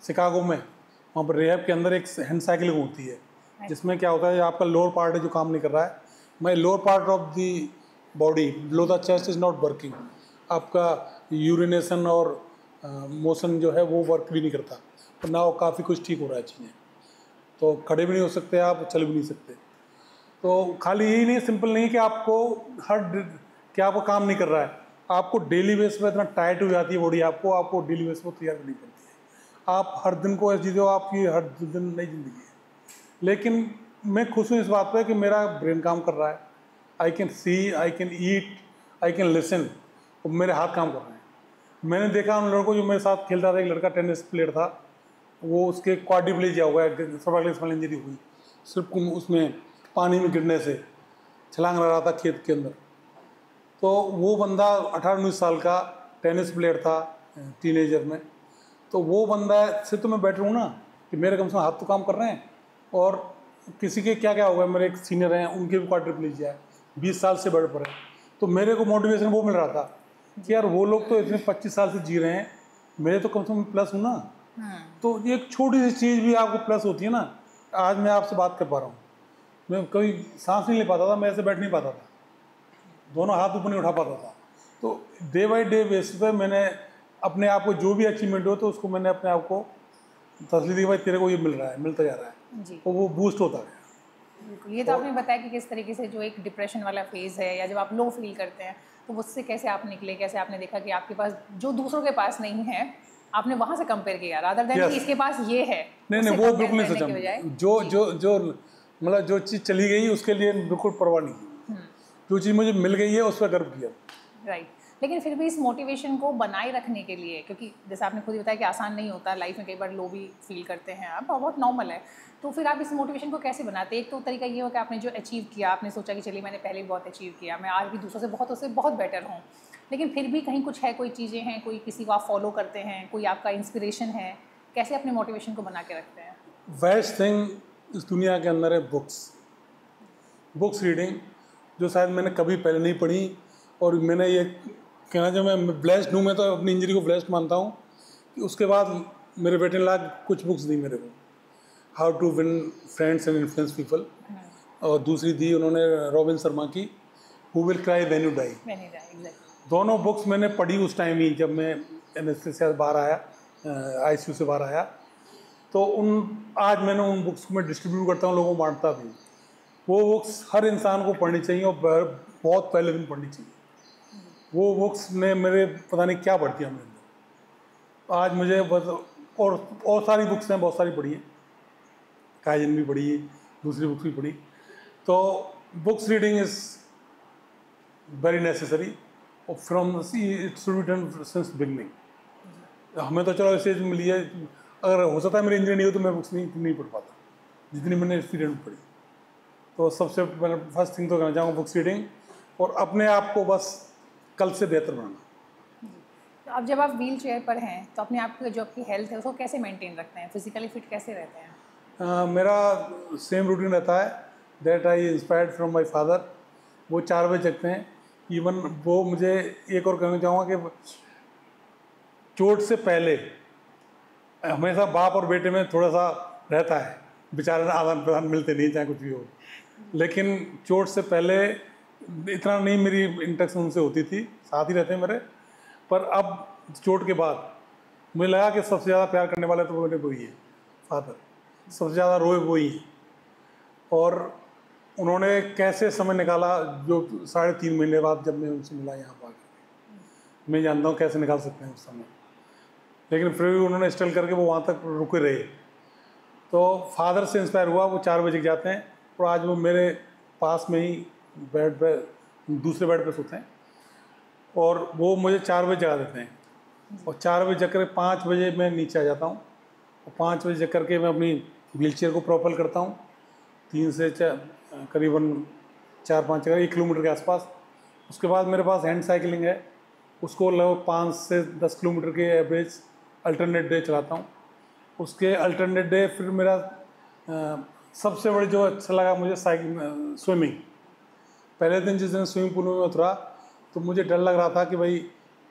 शिकागो में, वहाँ पर रेहब के अंदर एक हैंड साइकिलिंग होती है, जिसमें क्या होता है, आपका लोअर पार्ट है जो काम नहीं कर रहा है, माई lower part of the body below the chest is not working, आपका यूरिनेशन और मोशन जो है वो वर्क भी नहीं करता, तो ना वो काफ़ी कुछ ठीक हो रहा है चीज़ें। तो खड़े भी नहीं हो सकते आप, चल भी नहीं सकते। तो खाली यही नहीं, सिंपल नहीं कि आपको क्या आपको काम नहीं कर रहा है, आपको डेली बेस पे इतना टाइट हो जाती है बॉडी, आपको डेली बेस पर तैयार करनी पड़ती है। आप हर दिन को ऐसी चीज़ हो, आपकी हर दिन नई जिंदगी है। लेकिन मैं खुश हूँ इस बात पे कि मेरा ब्रेन काम कर रहा है, I can see, I can eat, I can listen, तो मेरे हाथ काम कर रहे हैं। मैंने देखा उन लड़कों को जो मेरे साथ खेलता था, एक लड़का टेनिस प्लेयर था, वो उसके क्वाड्रिप्लेजिया हुआ है, सर्वाइकल स्पाइनल इंजरी हुई सिर्फ उसमें पानी में गिरने से, छलांग लगा रहा था खेत के अंदर। तो वो बंदा 18-19 साल का टेनिस प्लेयर था, टीनेजर में। तो वो बंदा से तो मैं बैठ रहा हूँ ना कि मेरे कम से कम हाथ तो काम कर रहे हैं। और किसी के क्या क्या हो गया, मेरे एक सीनियर हैं, उनके भी क्वाड्रिप्लेजिया है, 20 साल से बेड पर है। तो मेरे को मोटिवेशन वो मिल रहा था कि यार वो लोग तो इतने 25 साल से जी रहे हैं, मेरे तो कम से कम प्लस हूँ ना। तो ये एक छोटी सी चीज़ भी आपको प्लस होती है ना। आज मैं आपसे बात कर पा रहा हूँ, मैं कभी सांस नहीं ले पाता था, मैं ऐसे बैठ नहीं पाता था, दोनों हाथ ऊपर नहीं उठा पाता था। तो डे बाई डे बेसिस पे मैंने अपने आप को, जो भी अचीवमेंट हो तो उसको मैंने अपने आप को तसल्ली दी, भाई तेरे को ये मिल रहा है, मिलता जा रहा है जी। तो वो बूस्ट होता गया। बिल्कुल, ये तो आपने बताया कि किस तरीके से जो एक डिप्रेशन वाला फेज़ है, या जब आप लो फील करते हैं, तो उससे कैसे आप निकले, कैसे आपने देखा कि आपके पास जो दूसरों के पास नहीं है, आपने वहाँ से कंपेयर किया रादर देन कि इसके पास ये है। नहीं, वो बिल्कुल नहीं सोचा। जो मतलब जो चीज़ चली गई उसके लिए बिल्कुल परवाह नहीं की, जो चीज़ मुझे मिल गई है उस पर गर्व किया। राइट। लेकिन फिर भी इस मोटिवेशन को बनाए रखने के लिए, क्योंकि जैसे आपने खुद ही बताया कि आसान नहीं होता, लाइफ में कई बार लो भी फील करते हैं आप, बहुत नॉर्मल है। तो फिर आप इस मोटिवेशन को कैसे बनाते हैं? एक तो तरीका ये हो कि आपने जो अचीव किया, आपने सोचा कि चलिए मैंने पहले भी बहुत अचीव किया, मैं आज भी दूसरों से उससे बहुत बेटर हूँ, लेकिन फिर भी कहीं कुछ है, कोई चीज़ें हैं, कोई किसी को आप फॉलो करते हैं, कोई आपका इंस्पिरेशन है, कैसे अपने मोटिवेशन को बना के रखते हैं? बेस्ट थिंग इस दुनिया के अंदर है बुक्स रीडिंग, जो शायद मैंने कभी पहले नहीं पढ़ी। और मैंने ये कहना चाहिए, मैं ब्लेस्ड हूँ, मैं तो अपनी इंजरी को ब्लेस्ड मानता हूँ कि उसके बाद मेरे बेटे ने ला कुछ बुक्स दी मेरे को, how to win friends and influence people, और दूसरी दी उन्होंने रॉबिन शर्मा की, who will cry when you die. दोनों बुक्स मैंने पढ़ी उस टाइम ही, जब मैं एनेस्थीसिया से बाहर आया, ICU से बाहर आया। तो आज मैंने उन बुक्स को मैं डिस्ट्रीब्यूट करता हूँ, लोगों को बांटता भी। वो बुक्स हर इंसान को पढ़नी चाहिए, और बहुत पहले दिन पढ़नी चाहिए। वो बुक्स ने मेरे पता नहीं क्या बढ़ दिया मेरे अंदर। आज मुझे बस और सारी बुक्स हैं, बहुत सारी पढ़ी हैं, काइजन भी पढ़ी है, दूसरी बुक्स भी पढ़ी। तो books reading is very necessary, और from it should be done since beginning. हमें तो चलो ऐसे मिली है, अगर हो सकता है मेरी इंजरी नहीं हो तो मैं बुक्स नहीं पढ़ पाता जितनी मैंने इस पीरियड में पढ़ी। तो सबसे फर्स्ट थिंग तो कहना चाहूँगा बुक्स रीडिंग, और अपने आप को बस कल से बेहतर बनाना। तो अब जब आप व्हील चेयर पर हैं, तो अपने आप की जो आपकी हेल्थ है उसको कैसे मेंटेन रखते हैं, फिजिकली फिट कैसे रहते हैं? मेरा सेम रूटीन रहता है, that I inspired from my father. वो 4 बजे जगते हैं। इवन वो मुझे एक और कहना चाहूँगा कि चोट से पहले हमेशा बाप और बेटे में थोड़ा सा रहता है, बेचारे आदान प्रदान मिलते नहीं, चाहे कुछ भी हो, लेकिन चोट से पहले इतना नहीं मेरी इंटरेक्शन उनसे होती थी, साथ ही रहते हैं मेरे। पर अब चोट के बाद मुझे लगा कि सबसे ज़्यादा प्यार करने वाले तो मेरे वही है, फादर, सबसे ज़्यादा रोए वही है। और उन्होंने कैसे समय निकाला, जो 3.5 महीने बाद जब मैं उनसे मिला यहाँ पर, मैं जानता हूँ कैसे निकाल सकते हैं उस समय, लेकिन फिर भी उन्होंने स्ट्रगल करके वो वहाँ तक रुके रहे। तो फादर से इंस्पायर हुआ, वो 4 बजे जाते हैं, और आज वो मेरे पास में ही बेड पे, दूसरे बेड पे सोते हैं, और वो मुझे 4 बजे जगा देते हैं। और 4 बजे जग कर 5 बजे मैं नीचे आ जाता हूँ, और 5 बजे जग करके मैं अपनी व्हील चेयर को प्रोपेल करता हूँ, 3 से करीबन 4-5 जगह, 1 किलोमीटर के आसपास। उसके बाद मेरे पास हैंड साइकिलिंग है, उसको लगभग 5 से 10 किलोमीटर के एवरेज अल्टरनेट डे चलाता हूँ। उसके अल्टरनेट डे फिर मेरा सबसे बड़ी जो अच्छा लगा मुझे स्विमिंग। पहले दिन जिस दिन स्विमिंग पूल में उतरा तो मुझे डर लग रहा था कि भाई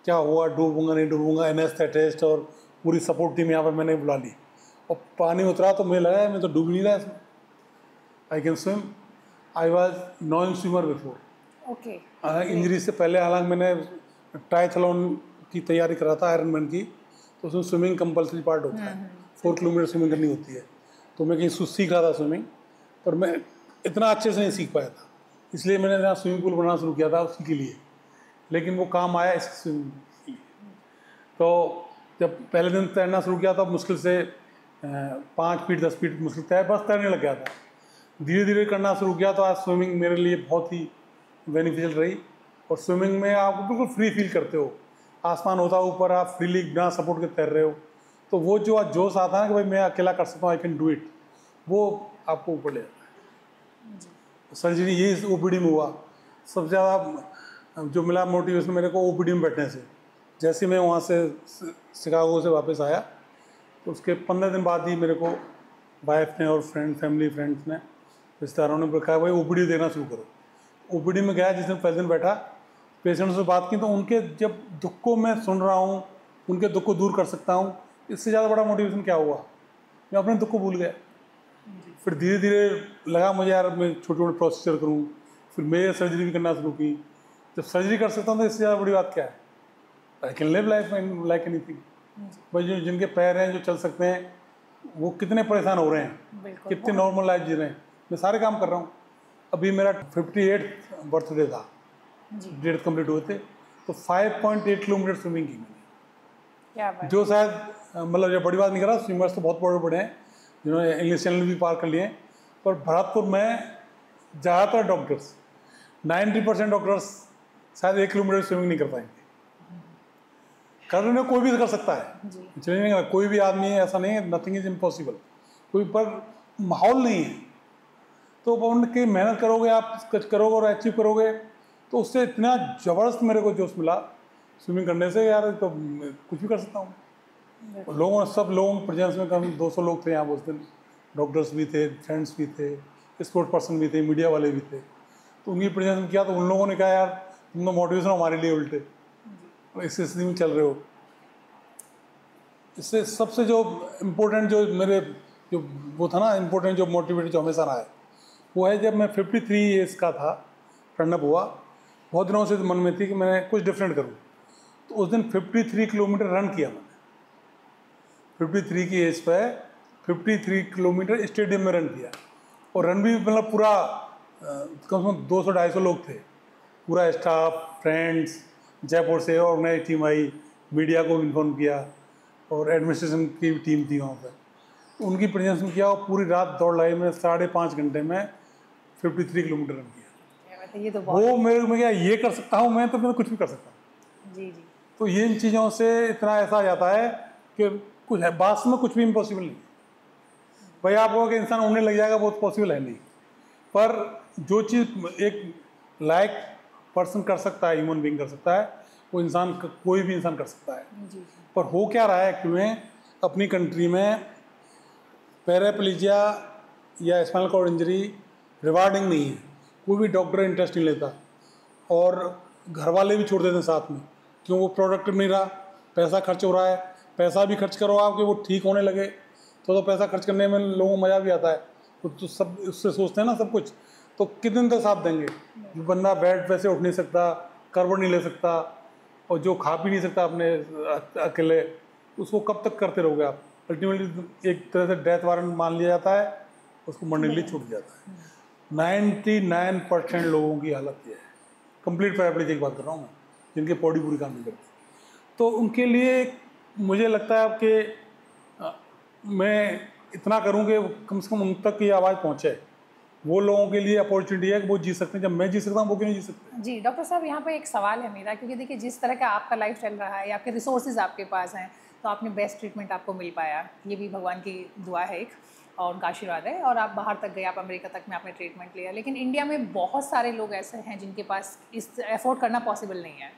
क्या हुआ, डूबूंगा नहीं डूबूंगा, एनेस्थेटिस्ट और पूरी सपोर्ट टीम यहाँ पर मैंने बुला ली। और पानी उतरा तो मुझे लगा मैं तो डूब नहीं रहा इसमें, I can swim. I was non swimmer before. Okay. Injury से पहले हालांकि मैंने ट्रायथलॉन की तैयारी करा था, आयरनमैन की, तो उसमें स्विमिंग कंपलसरी पार्ट होता है। 4 किलोमीटर स्विमिंग करनी होती है, तो मैं कहीं सीख रहा था स्विमिंग, पर मैं इतना अच्छे से नहीं सीख पाया था, इसलिए मैंने यहाँ स्विमिंग पूल बनाना शुरू किया था उसी के लिए। लेकिन वो काम आया इस स्विमिंग के लिए। तो जब पहले दिन तैरना शुरू किया तब मुश्किल से 5 फीट 10 फीट मुश्किल बस तैरने लग गया था। धीरे धीरे करना शुरू किया तो आज स्विमिंग मेरे लिए बहुत ही बेनिफिशियल रही। और स्विमिंग में आप बिल्कुल फ्री फील करते हो, आसमान होता है ऊपर, आप फ्रीली बिना सपोर्ट के तैर रहे हो, तो वो जो आज जोश आता है ना कि भाई मैं अकेला कर सकता हूँ, आई कैन डू इट, वो आपको ऊपर ले जाता है। सर्जरी ये ओपीडी में हुआ सबसे ज़्यादा जो मिला मोटिवेशन मेरे को, ओपीडी में बैठने से। जैसे मैं वहाँ से शिकागो से वापस आया तो उसके 15 दिन बाद ही मेरे को वाइफ ने और फैमिली फ्रेंड्स ने, रिश्तेदारों ने कहा भाई ओपीडी देना शुरू करो। ओपीडी में गया, जिस दिन पहले दिन बैठा, पेशेंट से बात की तो उनके जब दुख को मैं सुन रहा हूँ, उनके दुख को दूर कर सकता हूँ, इससे ज़्यादा बड़ा मोटिवेशन क्या हुआ। मैं अपने दुख को भूल गया। फिर धीरे धीरे लगा मुझे यार मैं छोटे छोटे प्रोसीजर करूँ, फिर मैं सर्जरी भी करना शुरू की। जब सर्जरी कर सकता हूँ तो इससे ज़्यादा बड़ी बात क्या है। I can live life like anything. भाई जो जिनके पैर हैं, जो चल सकते हैं, वो कितने परेशान हो रहे हैं, कितने नॉर्मल लाइफ जी रहे हैं। मैं सारे काम कर रहा हूँ। अभी मेरा 58th बर्थडे था, डेट कंप्लीट हुए थे, तो 5.8 किलोमीटर स्विमिंग की मैंने। क्या बात। जो शायद मतलब ये बड़ी बात नहीं कर रहा, स्विमर्स तो बहुत बड़े बड़े हैं जिन्होंने इंग्लिश चैनल भी पार कर लिए हैं, पर भरतपुर में ज़्यादातर डॉक्टर्स 90% डॉक्टर्स शायद 1 किलोमीटर स्विमिंग नहीं कर पाएंगे। करने कोई भी कर सकता है, चलिए कोई भी आदमी है, ऐसा नहीं है, नथिंग इज इम्पॉसिबल, कोई पर माहौल नहीं है। तो उनकी मेहनत करोगे, आप कुछ करोगे और अचीव करोगे, तो उससे इतना ज़बरदस्त मेरे को जोश मिला स्विमिंग करने से, यार तो कुछ भी कर सकता हूँ। लोगों सब लोगों के प्रेजेंस में कम 200 लोग थे यहाँ उस दिन, डॉक्टर्स भी थे, फ्रेंड्स भी थे, स्पोर्ट्स पर्सन भी थे, मीडिया वाले भी थे। तो उनकी प्रेजेंस में किया तो उन लोगों ने कहा यार तुम तो मोटिवेशन हमारे लिए उल्टे, इस स्थिति में चल रहे हो। इससे सबसे जो इम्पोर्टेंट जो मेरे जो वो था ना, इम्पोर्टेंट जो मोटिवेट जो हमेशा रहा है, वो है जब मैं 53 ईयर्स का था, टर्नअप हुआ, बहुत दिनों से मन में थी कि मैं कुछ डिफरेंट करूँ। तो उस दिन 53 किलोमीटर रन किया मैंने। 53 की एज पे 53 किलोमीटर स्टेडियम में रन किया, और रन भी मतलब पूरा कम से कम 200-250 लोग थे, पूरा स्टाफ, फ्रेंड्स, जयपुर से ऑर्गेनाइज टीम आई, मीडिया को इन्फॉर्म किया, और एडमिनिस्ट्रेशन की टीम थी वहाँ पर, उनकी प्रेजेंस में किया, और पूरी रात दौड़ लाई मैंने। 5.5 घंटे में 53 किलोमीटर रन किया। ये तो वो मेरे में क्या ये कर सकता हूँ मैं, तो मैं कुछ भी कर सकता हूँ। जी जी। तो ये इन चीज़ों से इतना ऐसा आ जाता है कि कुछ है, वास्तव में कुछ भी इम्पॉसिबल नहीं। भाई आप लोगों के इंसान उड़ने लग जाएगा, बहुत पॉसिबल है नहीं, पर जो चीज़ एक लायक पर्सन कर सकता है, ह्यूमन बीइंग कर सकता है, वो इंसान कोई भी इंसान कर सकता है। जी। पर हो क्या रहा है कि मैं अपनी कंट्री में पैराप्लीजिया या स्पाइनल कॉर्ड इंजरी रिवार्डिंग नहीं है, कोई भी डॉक्टर इंटरेस्ट नहीं लेता, और घर वाले भी छोड़ देते हैं साथ में, क्यों वो प्रोडक्टिव नहीं रहा, पैसा खर्च हो रहा है। पैसा भी खर्च करो आप कि वो ठीक होने लगे, तो पैसा खर्च करने में लोगों को मज़ा भी आता है, तो सब उससे सोचते हैं ना सब कुछ। तो कितने दिन तक साथ देंगे, बंदा बेड पे से उठ नहीं सकता, करवट नहीं ले सकता, और जो खा पी नहीं सकता अपने अकेले, उसको कब तक करते रहोगे आप। अल्टीमेटली एक तरह से डेथ वारंट मान लिया जाता है, उसको मरने के लिए छूट जाता है। 99% लोगों की हालत ये है, कंप्लीट पैराप्लीजिया की बात कर रहा हूँ मैं, जिनके बॉडी पूरी काम नहीं करती। तो उनके लिए मुझे लगता है कि मैं इतना करूं कि कम से कम उन तक ये आवाज़ पहुंचे। वो लोगों के लिए अपॉर्चुनिटी है कि वो जी सकते हैं, जब मैं जी सकता हूं वो क्यों नहीं जी सकते। जी डॉक्टर साहब, यहाँ पे एक सवाल है मेरा, क्योंकि देखिए जिस तरह का आपका लाइफ चल रहा है, आपके रिसोर्सेज आपके पास हैं, तो आपने बेस्ट ट्रीटमेंट आपको मिल पाया, ये भी भगवान की दुआ है एक। और उनका आशीर्वाद है, और आप बाहर तक गए, आप अमेरिका तक में आपने ट्रीटमेंट लिया। लेकिन इंडिया में बहुत सारे लोग ऐसे हैं जिनके पास इस अफोर्ड करना पॉसिबल नहीं है।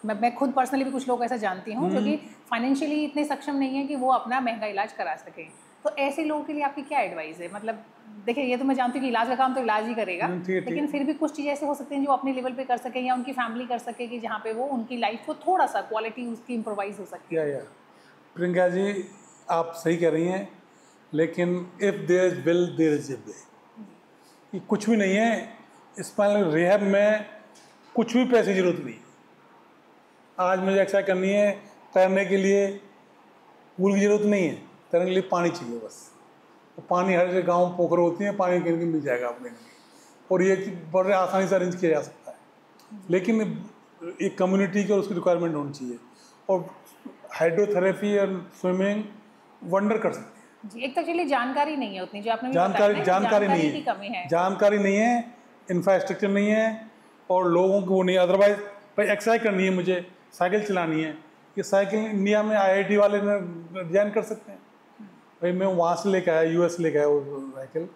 मैं खुद पर्सनली भी कुछ लोग ऐसा जानती हूँ जो कि फाइनेंशियली इतने सक्षम नहीं है कि वो अपना महंगा इलाज करा सकें। तो ऐसे लोगों के लिए आपकी क्या एडवाइस है? मतलब देखिए, ये तो मैं जानती हूँ कि इलाज का काम तो इलाज ही करेगा, लेकिन फिर भी कुछ चीज़ ऐसे हो सकते हैं जो अपने लेवल पे कर सकें या उनकी फैमिली कर सके कि जहाँ पे वो उनकी लाइफ को थोड़ा सा क्वालिटी उसकी इम्प्रोवाइज हो सकती है। प्रियंका जी, आप सही कह रही हैं, लेकिन if there is will there is a way. ये कुछ भी नहीं है स्पाइनल रिहैब में, कुछ भी पैसे की जरूरत नहीं है। आज मुझे एक्सरसाइज करनी है, तैरने के लिए पूल की जरूरत नहीं है, तैरने के लिए पानी चाहिए बस। तो पानी हर जगह गाँव पोखर होती है, पानी कहीं मिल जाएगा आपने, और ये बड़े आसानी से अरेंज किया जा सकता है। लेकिन एक कम्युनिटी की और उसकी रिक्वायरमेंट होनी चाहिए, और हाइड्रोथेरेपी और स्विमिंग वंडर कर सकते हैं जी। एक तो चलिए जानकारी नहीं है उतनी, जो आपने जानकारी नहीं की कमी है, जानकारी नहीं है, इंफ्रास्ट्रक्चर नहीं है, और लोगों को वो नहीं। अदरवाइज भाई एक्सरसाइज करनी है, मुझे साइकिल चलानी है, ये साइकिल इंडिया में IIT वाले ने डिजाइन कर सकते हैं। भाई मैं वहाँ से लेके आया, US लेके आया वो साइकिल,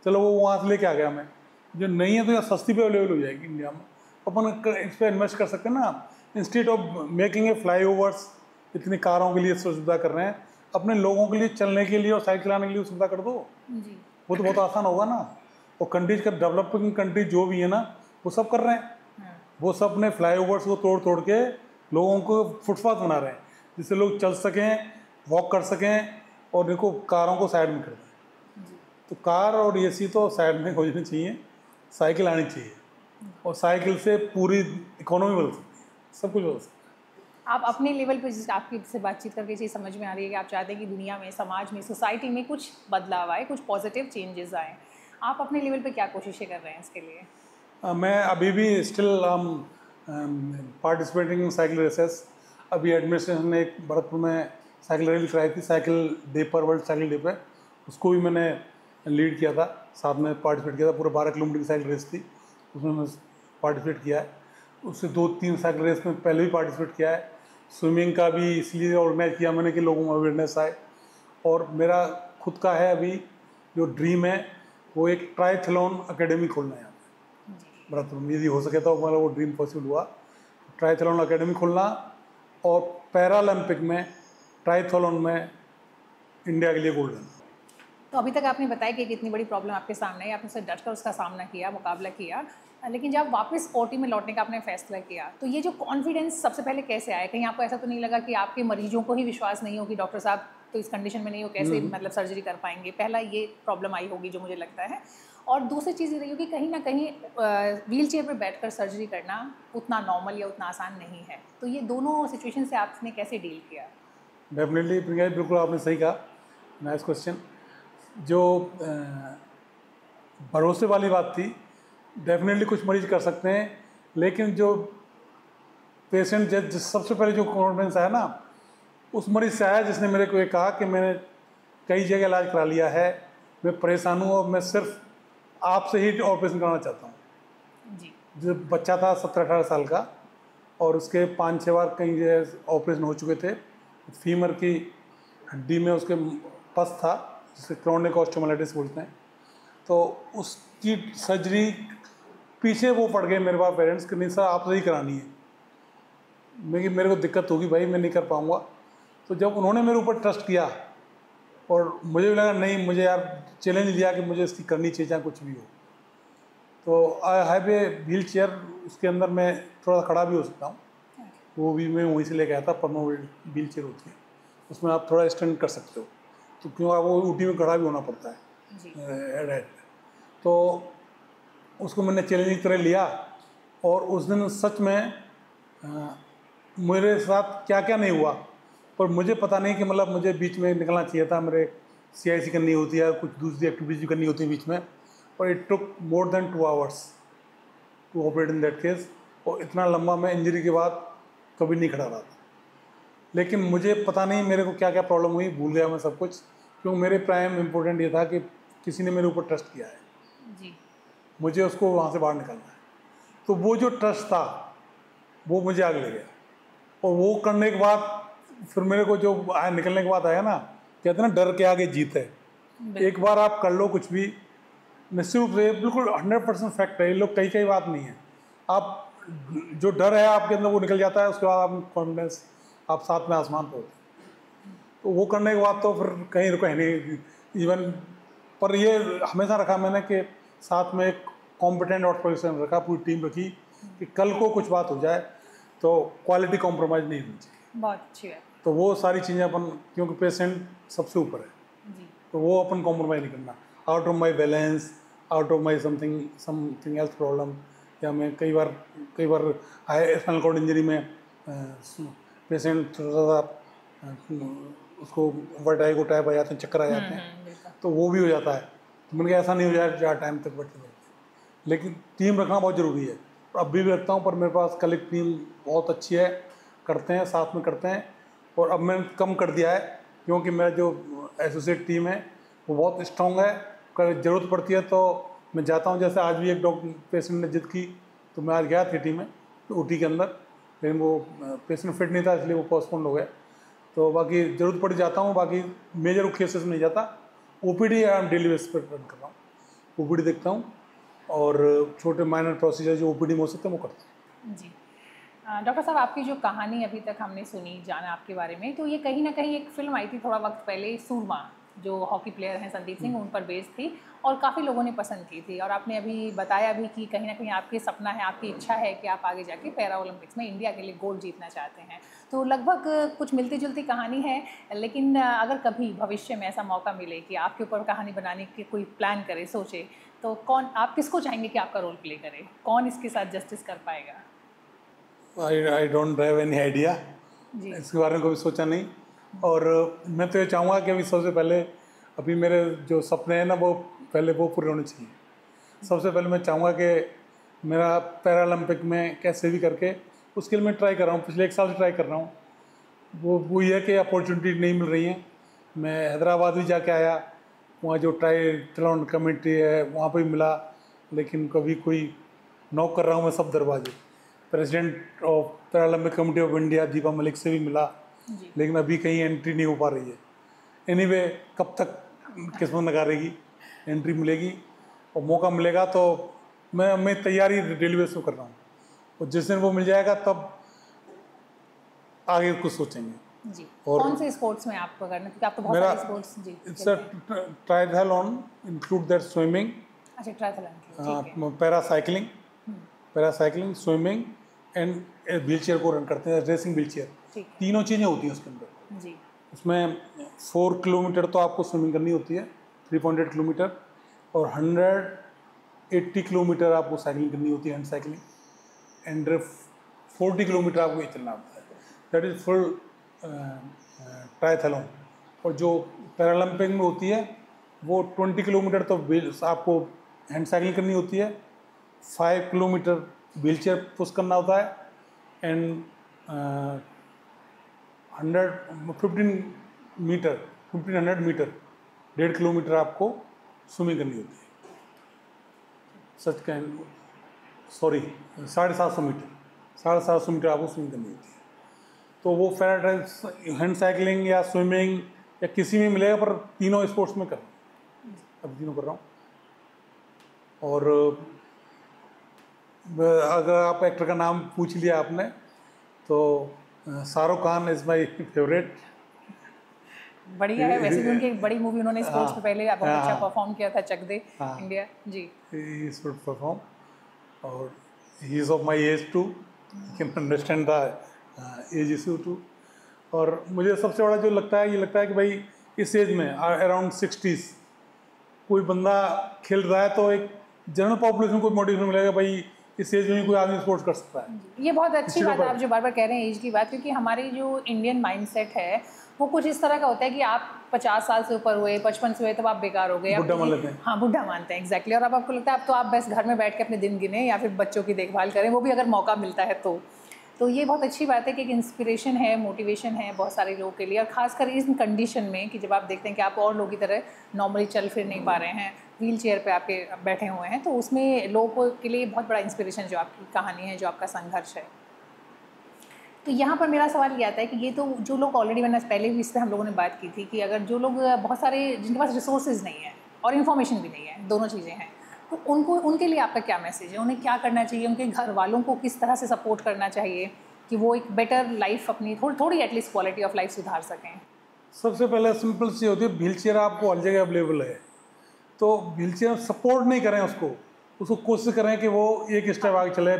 चलो वो वहाँ से लेके आ गया मैं, जो नहीं है तो यहाँ सस्ती पे अवेलेबल हो जाएगी इंडिया में, अपन इस पर इन्वेस्ट कर सकते हैं ना। Instead of making a flyovers, इतनी कारों के लिए सुविधा कर रहे हैं, अपने लोगों के लिए चलने के लिए और साइकिल चलाने के लिए सुविधा कर दो जी। वो तो बहुत आसान होगा ना। और कंट्रीज का डेवलपिंग कंट्री जो भी है ना, वो सब कर रहे हैं। वो सब अपने फ्लाईओवर्स को तोड़ तोड़ के लोगों को फुटपाथ बना रहे हैं, जिससे लोग चल सकें, वॉक कर सकें, और देखो कारों को साइड में कर दें। तो कार और AC तो साइड में हो जानी चाहिए, साइकिल आनी चाहिए, और साइकिल से पूरी इकोनॉमी बदल सकती है, सब कुछ बदल सकता है। आप अपने लेवल पे, जिस आपकी से बातचीत करके चीज़ समझ में आ रही है कि आप चाहते हैं कि दुनिया में, समाज में, सोसाइटी में कुछ बदलाव आए, कुछ पॉजिटिव चेंजेस आए। आप अपने लेवल पे क्या कोशिशें कर रहे हैं इसके लिए? मैं अभी भी still participating in cycle races. अभी एडमिनिस्ट्रेशन ने एक भरतपुर में साइकिल रैली कराई थी, साइकिल डे पर, वर्ल्ड साइकिल डे पर, उसको भी मैंने लीड किया था, साथ में पार्टिसिपेट किया था। पूरा 12 किलोमीटर की साइकिल रेस थी, उसमें मैं पार्टिसिपेट किया है। उससे 2-3 साइकिल रेस में पहले भी पार्टिसिपेट किया है। स्विमिंग का भी इसलिए ऑर्गेनाइज किया मैंने कि लोगों में अवेयरनेस आए। और मेरा खुद का है अभी जो ड्रीम है, वो एक ट्रायथलॉन अकेडमी खोलना है यहाँ पे भरतपुर में। यदि हो सके तो हमारा वो ड्रीम पॉसिबल हुआ, ट्रायथलॉन अकेडमी खोलना, और पैरालंपिक में ट्रायथलॉन में इंडिया के लिए गोल्डन। तो अभी तक आपने बताया कि कितनी बड़ी प्रॉब्लम आपके सामने है, आपने उससे डटकर उसका सामना किया, मुकाबला किया, लेकिन जब वापस OT में लौटने का आपने फैसला किया, तो ये जो कॉन्फिडेंस सबसे पहले कैसे आया? कहीं आपको ऐसा तो नहीं लगा कि आपके मरीजों को ही विश्वास नहीं हो कि डॉक्टर साहब तो इस कंडीशन में नहीं हो, कैसे मतलब सर्जरी कर पाएंगे? पहला ये प्रॉब्लम आई होगी जो मुझे लगता है। और दूसरी चीज़ ये रही होगी, कहीं ना कहीं व्हील चेयर पर बैठ कर सर्जरी करना उतना नॉर्मल या उतना आसान नहीं है। तो ये दोनों सिचुएशन से आपने कैसे डील किया? डेफिनेटली प्रियंका, बिल्कुल आपने सही कहा, नाइस क्वेश्चन। जो भरोसे वाली बात थी, डेफिनेटली कुछ मरीज कर सकते हैं, लेकिन जो पेशेंट जिस सबसे पहले जो कॉन्फिडेंस आया ना, उस मरीज से आया जिसने मेरे को ये कहा कि मैंने कई जगह इलाज करा लिया है, मैं परेशान हूँ, और मैं सिर्फ आपसे ही ऑपरेशन कराना चाहता हूँ। जी। जो बच्चा था 17-18 साल का, और उसके 5-6 बार कई जगह ऑपरेशन हो चुके थे। फीमर की हड्डी में उसके पस था, जिसे क्रोनिक ऑस्टियोमाइलिटिस बोलते हैं। तो उसकी सर्जरी पीछे वो पड़ गए मेरे पास पेरेंट्स कि नहीं सर आपसे ही करानी है। मेरे को दिक्कत होगी भाई, मैं नहीं कर पाऊँगा। तो जब उन्होंने मेरे ऊपर ट्रस्ट किया, और मुझे भी लगा नहीं, मुझे यार चैलेंज लिया कि मुझे इसकी करनी चाहिए चाहे कुछ भी हो। तो I have a wheel chair, उसके अंदर मैं थोड़ा खड़ा भी हो सकता हूँ, वो भी मैं वहीं से लेके आया था। परमानेंट व्हील चेयर होती है, उसमें आप थोड़ा स्टैंड कर सकते हो, तो क्यों वो OT में खड़ा भी होना पड़ता है हेड। तो उसको मैंने चैलेंज की तरह लिया, और उस दिन सच में मेरे साथ क्या क्या नहीं हुआ, पर मुझे पता नहीं कि मतलब मुझे बीच में निकलना चाहिए था, मेरे CIC करनी होती है, कुछ दूसरी एक्टिविटीज भी करनी होती है बीच में, और it took more than 2 hours to operate in that case. और इतना लंबा मैं इंजरी के बाद कभी नहीं खड़ा रहा था। लेकिन मुझे पता नहीं मेरे को क्या क्या प्रॉब्लम हुई, भूल गया मैं सब कुछ, क्योंकि मेरे प्राइम इम्पोर्टेंट ये था कि किसी ने मेरे ऊपर ट्रस्ट किया है जी, मुझे उसको वहाँ से बाहर निकलना है। तो वो जो ट्रस्ट था वो मुझे आगे ले गया, और वो करने के बाद फिर मेरे को जो निकलने के बाद आया ना, कहते हैं ना डर के आगे जीत है, एक बार आप कर लो कुछ भी, निश्चित रूप से बिल्कुल 100% फैक्ट है, ये लोग कई बात नहीं है। आप जो डर है आपके अंदर वो निकल जाता है, उसके बाद आप कॉन्फिडेंस, आप साथ में आसमान पे होते हैं। तो वो करने के बाद तो फिर कहीं रुको है नहीं इवन। पर ये हमेशा रखा मैंने कि साथ में एक कॉम्पिटेंट और प्रोफेशनल रखा, पूरी टीम रखी कि कल को कुछ बात हो जाए तो क्वालिटी कॉम्प्रोमाइज़ नहीं होनी चाहिए। बहुत अच्छी है। तो वो सारी चीज़ें अपन, क्योंकि पेशेंट सबसे ऊपर है जी। तो वो अपन कॉम्प्रोमाइज़ नहीं करना। Out of my balance, out of my something else problem, या मैं कई बार हाई स्पाइनल कॉर्ड इंजरी में पेशेंट थोड़ा सा उसको वर्टाइगो टाइप आ जाते हैं, चक्कर आ जाते हैं, तो वो भी हो जाता है। तो मैंने कहा ऐसा नहीं हो जाए ज़्यादा टाइम तक बैठते बैठते, लेकिन टीम रखना बहुत ज़रूरी है। अभी भी रखता हूँ, पर मेरे पास कल एक टीम बहुत अच्छी है, करते हैं साथ में करते हैं। और अब मैंने कम कर दिया है क्योंकि मेरा जो एसोसिएट टीम है वो बहुत स्ट्रॉन्ग है। कभी ज़रूरत पड़ती है तो मैं जाता हूँ। जैसे आज भी एक डॉक्टर पेशेंट ने जिद की तो मैं आज गया थिएटी में OT के अंदर, लेकिन वो पेशेंट फिट नहीं था इसलिए वो पोस्टपोन हो गया। तो बाकी ज़रूरत पड़ जाता हूँ, बाकी मेजर केसेस में नहीं जाता। OPD डेली बेस पर रन कर रहा हूँ, OPD देखता हूँ और छोटे माइनर प्रोसीजर जो OPD में हो सकते हैं वो करता हूँ। जी डॉक्टर साहब, आपकी जो कहानी अभी तक हमने सुनी, जाना आपके बारे में, तो ये कहीं ना कहीं एक फिल्म आई थी थोड़ा वक्त पहले, सूरमा, जो हॉकी प्लेयर हैं संदीप सिंह, उन पर बेस्ड थी और काफ़ी लोगों ने पसंद की थी। और आपने अभी बताया भी कि कहीं ना कहीं आपकी सपना है, आपकी इच्छा है कि आप आगे जाके पैरा ओलंपिक्स में इंडिया के लिए गोल्ड जीतना चाहते हैं। तो लगभग कुछ मिलती जुलती कहानी है, लेकिन अगर कभी भविष्य में ऐसा मौका मिले कि आपके ऊपर कहानी बनाने की कोई प्लान करे, सोचे, तो आप किसको चाहेंगे कि आपका रोल प्ले करे? कौन इसके साथ जस्टिस कर पाएगा? I don't have any idea, इसके बारे में कभी सोचा नहीं। और मैं तो ये चाहूँगा कि अभी सबसे पहले अभी मेरे जो सपने हैं ना वो पहले वो पूरे होने चाहिए। सबसे पहले मैं चाहूँगा कि मेरा पैरा ओलंपिक में कैसे भी करके, उसके लिए मैं ट्राई कर रहा हूँ, पिछले 1 साल से ट्राई कर रहा हूँ। वो ये है कि अपॉर्चुनिटी नहीं मिल रही हैं। मैं हैदराबाद भी जाके आया, वहाँ जो ट्रायथलॉन कमेटी है वहाँ पे भी मिला, लेकिन कभी कोई नॉक कर रहा हूँ मैं सब दरवाजे। President of para Olympic committee of India Deepa Malik से भी मिला, लेकिन अभी कहीं एंट्री नहीं हो पा रही है। एनीवे कब तक किस्मत नकारेगी, एंट्री मिलेगी और मौका मिलेगा तो मैं तैयारी डेली बेस पर कर रहा हूँ, और जिस दिन वो मिल जाएगा तब आगे कुछ सोचेंगे। जी। और कौन से स्पोर्ट्स में आपको करना, क्योंकि आपको बहुत सारे sports ji it's a triathlon, include that swimming, अच्छा triathlon, paracycling, swimming and wheelchair को रन करते हैं, रेसिंग व्हील चेयर, तीनों चीज़ें होती हैं उसके अंदर। जी। उसमें 4 किलोमीटर तो आपको स्विमिंग करनी होती है, 3.8 किलोमीटर, और 180 किलोमीटर आपको साइकिलिंग करनी होती है, हैंड साइकिलिंग, एंड 40 किलोमीटर आपको ये चलना होता है। That is full triathlon. और जो पैरालंपिक में होती है वो 20 किलोमीटर तो आपको हैंड साइकिलिंग करनी होती है, 5 किलोमीटर व्हील चेयर पुश करना होता है, एंड 1500 मीटर 1.5 किलोमीटर आपको स्विमिंग करनी होती है। 750 मीटर 750 मीटर आपको स्विमिंग करनी होती है। तो वो हैंड साइकिलिंग या स्विमिंग या किसी में मिलेगा, पर तीनों स्पोर्ट्स में कर रहा हूँ, अब तीनों कर रहा हूँ। और अगर आप एक्टर का नाम पूछ लिया आपने तो Shahrukh Khan is my favourite. बढ़िया है, वैसे भी उनकी एक बड़ी मूवी उन्होंने स्पोर्ट्स पे पहले बहुत अच्छा परफॉर्म किया था, Chak De India. Ji, he should perform, और he is of my age too, can understand the age issue too. और मुझे सबसे बड़ा जो लगता है, ये लगता है कि भाई इस एज में अराउंड 60s कोई बंदा खेल रहा है तो एक जनरल पॉपुलेशन को मोटिवेशन मिलेगा, भाई इस एज में कोई आदमी स्पोर्ट्स कर सकता है। ये बहुत अच्छी बात है आप जो बार बार कह रहे हैं एज की बात, क्योंकि हमारी जो इंडियन माइंडसेट है वो कुछ इस तरह का होता है कि आप 50 साल से ऊपर हुए, 55 से हुए तब आप बेकार हो गए, बुढ़ा मान लेते हैं। हाँ, बुढ़ा मानते हैं, एग्जैक्टली। और अब आपको लगता है अब तो आप बस घर में बैठ के अपने दिन गिने या फिर बच्चों की देखभाल करें, वो भी अगर मौका मिलता है तो ये बहुत अच्छी बात है कि एक इंस्पिरेशन है, मोटिवेशन है बहुत सारे लोगों के लिए। और खासकर इस कंडीशन में कि जब आप देखते हैं कि आप और लोगों की तरह नॉर्मली चल फिर नहीं पा रहे हैं, व्हील चेयर पे आपके बैठे हुए हैं, तो उसमें लोगों के लिए बहुत बड़ा इंस्पिरेशन जो आपकी कहानी है, जो आपका संघर्ष है। तो यहाँ पर मेरा सवाल ये आता है कि ये तो जो लोग ऑलरेडी, मैंने पहले भी इस पर हम लोगों ने बात की थी कि अगर जो लोग बहुत सारे जिनके पास रिसोर्सेज नहीं है और इन्फॉर्मेशन भी नहीं है, दोनों चीज़ें हैं, तो उनको, उनके लिए आपका क्या मैसेज है? उन्हें क्या करना चाहिए? उनके घर वालों को किस तरह से सपोर्ट करना चाहिए कि वो एक बेटर लाइफ अपनी थोड़ी एटलीस्ट क्वालिटी ऑफ लाइफ सुधार सकें? सबसे पहले सिंपल सी होती है, व्हील चेयर आपको हर जगह अवेलेबल है, तो व्हील चेयर सपोर्ट नहीं करें उसको कोशिश करें कि वो एक स्टेप आगे चले,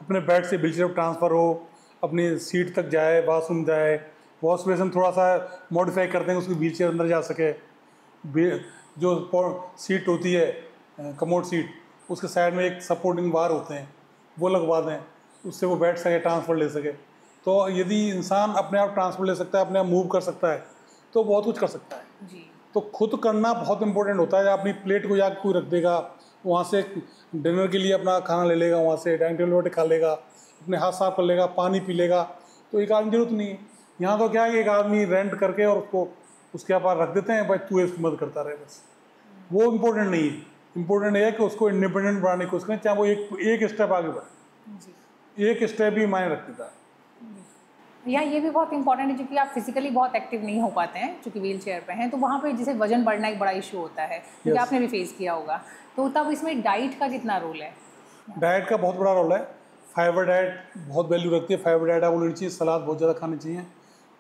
अपने बेड से व्हील चेयर पर ट्रांसफ़र हो, अपनी सीट तक जाए, बाथरूम जाए, वॉश बेसिन थोड़ा सा मॉडिफाई करते हैं उसकी व्हील चेयर अंदर जा सके। जो सीट होती है कमोड सीट, उसके साइड में एक सपोर्टिंग बार होते हैं, वो लगवा दें, उससे वो बैठ सके, ट्रांसफ़र ले सके। तो यदि इंसान अपने आप ट्रांसफ़र ले सकता है, अपने आप मूव कर सकता है, तो बहुत कुछ कर सकता है जी। तो खुद करना बहुत इंपॉर्टेंट होता है। अपनी प्लेट को जाकर कोई रख देगा, वहाँ से डिनर के लिए अपना खाना ले लेगा, वहाँ से डाइनिंग टेबल पर खा लेगा, अपने हाथ साफ कर लेगा, पानी पी लेगा, तो एक आदमी जरूरत नहीं है। यहाँ तो क्या है कि एक आदमी रेंट करके और उसको उसके पास रख देते हैं, भाई तू इसकी मदद करता रहे, बस। वो इम्पोर्टेंट नहीं है। इम्पोर्टेंट है कि उसको इंडिपेंडेंट बनाने की कोशिश करें, चाहे वो एक स्टेप आगे बढ़े। एक स्टेप ही मायने रख देता है। या ये भी बहुत इंपॉर्टेंट है क्योंकि आप फिजिकली बहुत एक्टिव नहीं हो पाते हैं क्योंकि व्हील चेयर पे हैं, तो वहाँ पे जैसे वजन बढ़ना एक बड़ा इशू होता है, क्योंकि आपने भी फेस किया होगा, तो तब इसमें डाइट का कितना रोल है? डाइट का बहुत बड़ा रोल है। फाइबर डाइट बहुत वैल्यू रखती है। फाइबर डाइट आपको लेनी चाहिए, सलाद बहुत ज़्यादा खानी चाहिए,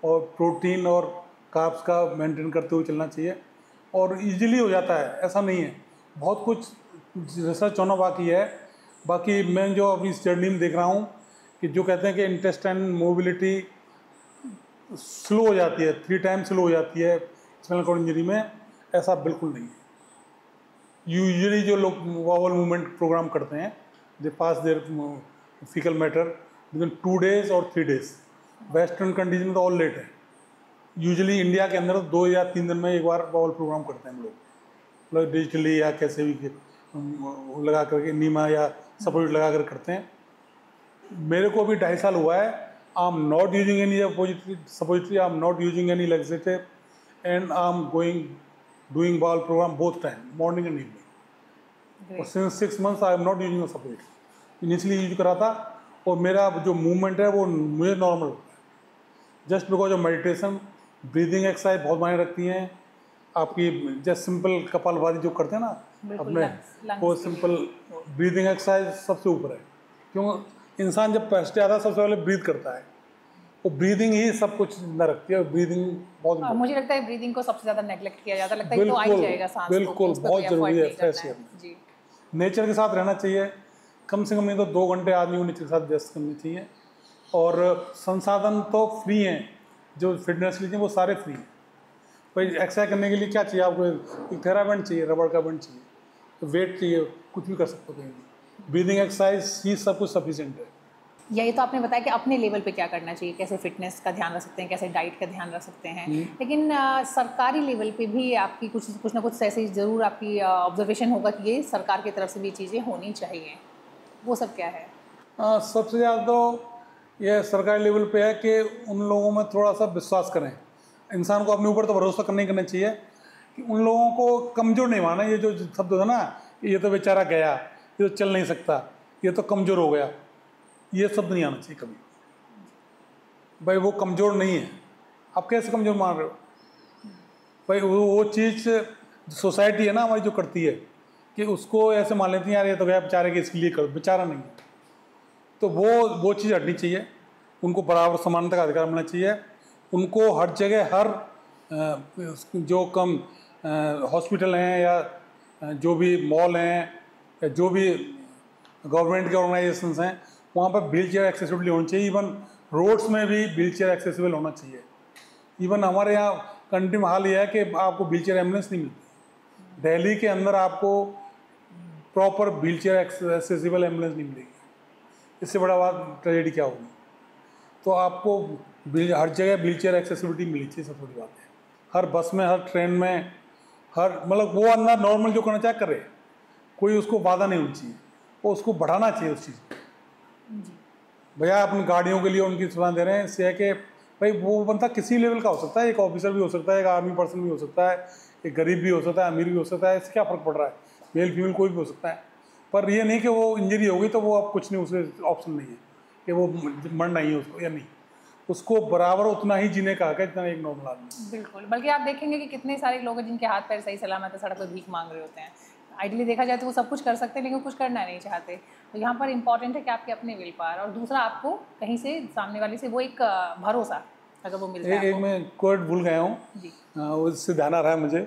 और प्रोटीन और कार्ब्स का मेंटेन करते हुए चलना चाहिए, और इजीली हो जाता है, ऐसा नहीं है। बहुत कुछ रिसर्च होना बाकी है। बाकी मैं जो अभी इस जर्नी में देख रहा हूँ कि जो कहते हैं कि इंटेस्टाइन मोबिलिटी स्लो हो जाती है, 3 टाइम्स स्लो हो जाती है स्पाइनल कॉर्ड इंजरी में, ऐसा बिल्कुल नहीं है। यूजुअली जो लोग वॉवल मूवमेंट प्रोग्राम करते हैं, they pass their fecal matter within 2 days और 3 days। वेस्टर्न कंडीशन में तो और लेट है। यूजुअली इंडिया के अंदर 2 या 3 दिन में एक बार वॉवल प्रोग्राम करते हैं हम लोग, मतलब डिजिटली या कैसे भी लगा करके, नीमा या सपोर्ट लगा कर करते हैं। मेरे को भी 2.5 साल हुआ है। I am not using any suppository, I am not using any laxative, and I am doing bowel program both time, morning and evening. और since 6 months I am not using suppository. Initially use करा था, और मेरा जो movement है वो मुझे normal होता है, just because of meditation. Breathing exercise बहुत मायने रखती हैं आपकी। जस्ट सिंपल कपालभाति जो करते हैं ना अपने, वो सिंपल ब्रीदिंग एक्सरसाइज सबसे ऊपर है। क्यों? इंसान जब पैसे आता है सबसे पहले ब्रीथ करता है, वो ब्रीदिंग ही सब कुछ जिंदा रखती है। ब्रीदिंग बहुत, मुझे लगता है ब्रीदिंग को सबसे ज़्यादा नेगलेक्ट किया जाता है, लगता है तो आ ही जाएगा सांस, बिल्कुल बहुत ज़रूरी है फ्रेश एयर। जी, नेचर के साथ रहना चाहिए, कम से कम नहीं तो 2 घंटे आदमी को नेचर के साथ व्यस्त करनी चाहिए। और संसाधन तो फ्री हैं, जो फिटनेस लीजिए वो सारे फ्री हैं। भाई एक्सरसाइज करने के लिए क्या चाहिए आपको? एक थेराबैंड चाहिए, रबड़ का बैंड चाहिए, तो वेट चाहिए, कुछ भी कर सकते हो कहीं भी। ब्रीदिंग एक्सरसाइज ही सब कुछ सफिशिएंट है। यही तो आपने बताया कि अपने लेवल पे क्या करना चाहिए, कैसे फिटनेस का ध्यान रख सकते हैं, कैसे डाइट का ध्यान रख सकते हैं, लेकिन सरकारी लेवल पे भी आपकी कुछ ना कुछ ऐसे ज़रूर आपकी ऑब्जर्वेशन होगा कि ये सरकार की तरफ से भी चीज़ें होनी चाहिए, वो सब क्या है? सबसे ज़्यादा तो यह सरकारी लेवल पे है कि उन लोगों में थोड़ा सा विश्वास करें। इंसान को अपने ऊपर तो भरोसा करना ही करना चाहिए, कि उन लोगों को कमज़ोर नहीं माना। ये जो शब्द है ना, ये तो बेचारा गया, ये तो चल नहीं सकता, ये तो कमज़ोर हो गया, ये शब्द नहीं आना चाहिए कभी। भाई वो कमज़ोर नहीं है, आप कैसे कमज़ोर मान रहे हो? भाई वो चीज़ सोसाइटी है ना हमारी जो करती है, कि उसको ऐसे मान लेती है यार ये तो गया बेचारे के, इसके लिए करो, बेचारा नहीं है। तो वो चीज़ हटनी चाहिए। उनको बराबर समानता का अधिकार मिलना चाहिए। उनको हर जगह, हर जो कम हॉस्पिटल हैं या जो भी मॉल हैं या जो भी गवर्नमेंट के ऑर्गेनाइजेशंस हैं, वहाँ पर व्हील चेयर एक्सेसिबिलिटी होनी चाहिए। इवन रोड्स में भी व्हील चेयर एक्सेसिबल होना चाहिए। इवन हमारे यहाँ कंट्री में हाल ये है कि आपको व्हील चेयर एम्बुलेंस नहीं मिलती। दिल्ली के अंदर आपको proper wheel chair accessible ambulance नहीं मिलेगी। इससे बड़ा बात ट्रेजेडी क्या होगी? तो आपको हर जगह व्हील चेयर एक्सेसिबिलिटी मिलनी चाहिए, सबसे बड़ी बात है। हर बस में, हर ट्रेन में, हर मतलब वो अंदर नॉर्मल जो करना चाहे करे, कोई उसको बाधा नहीं होनी चाहिए, वो उसको बढ़ाना चाहिए उस चीज़ को। भैया अपनी गाड़ियों के लिए उनकी सलाह दे रहे हैं, इससे है कि भाई वो बंदा किसी लेवल का हो सकता है, एक ऑफिसर भी हो सकता है, एक आर्मी पर्सन भी हो सकता है, एक गरीब भी हो सकता है, अमीर भी हो सकता है, इससे क्या फ़र्क पड़ रहा है? मेल फीमेल कोई भी हो सकता है। पर ये नहीं कि वो इंजरी हो गई तो वो अब कुछ नहीं, उसके ऑप्शन नहीं है कि वो मरना ही है उसको या नहीं। उसको बराबर उतना ही जीने का हक है जितना एक नॉर्मल आदमी। बिल्कुल, बल्कि आप देखेंगे कि कितने सारे लोग हैं जिनके हाथ पैर सही सलामत है, सड़क पर भीख मांग रहे होते हैं। आइडियली देखा जाए तो वो सब कुछ कर सकते हैं, लेकिन कुछ करना नहीं चाहते। तो यहाँ पर इंपॉर्टेंट है कि आपके अपने विल पावर, और दूसरा आपको कहीं से सामने वाले से वो एक भरोसा अगर वो मिल जाए। एक मैं कोट भूल गया हूँ जी। उससे ध्यान आ रहा है मुझे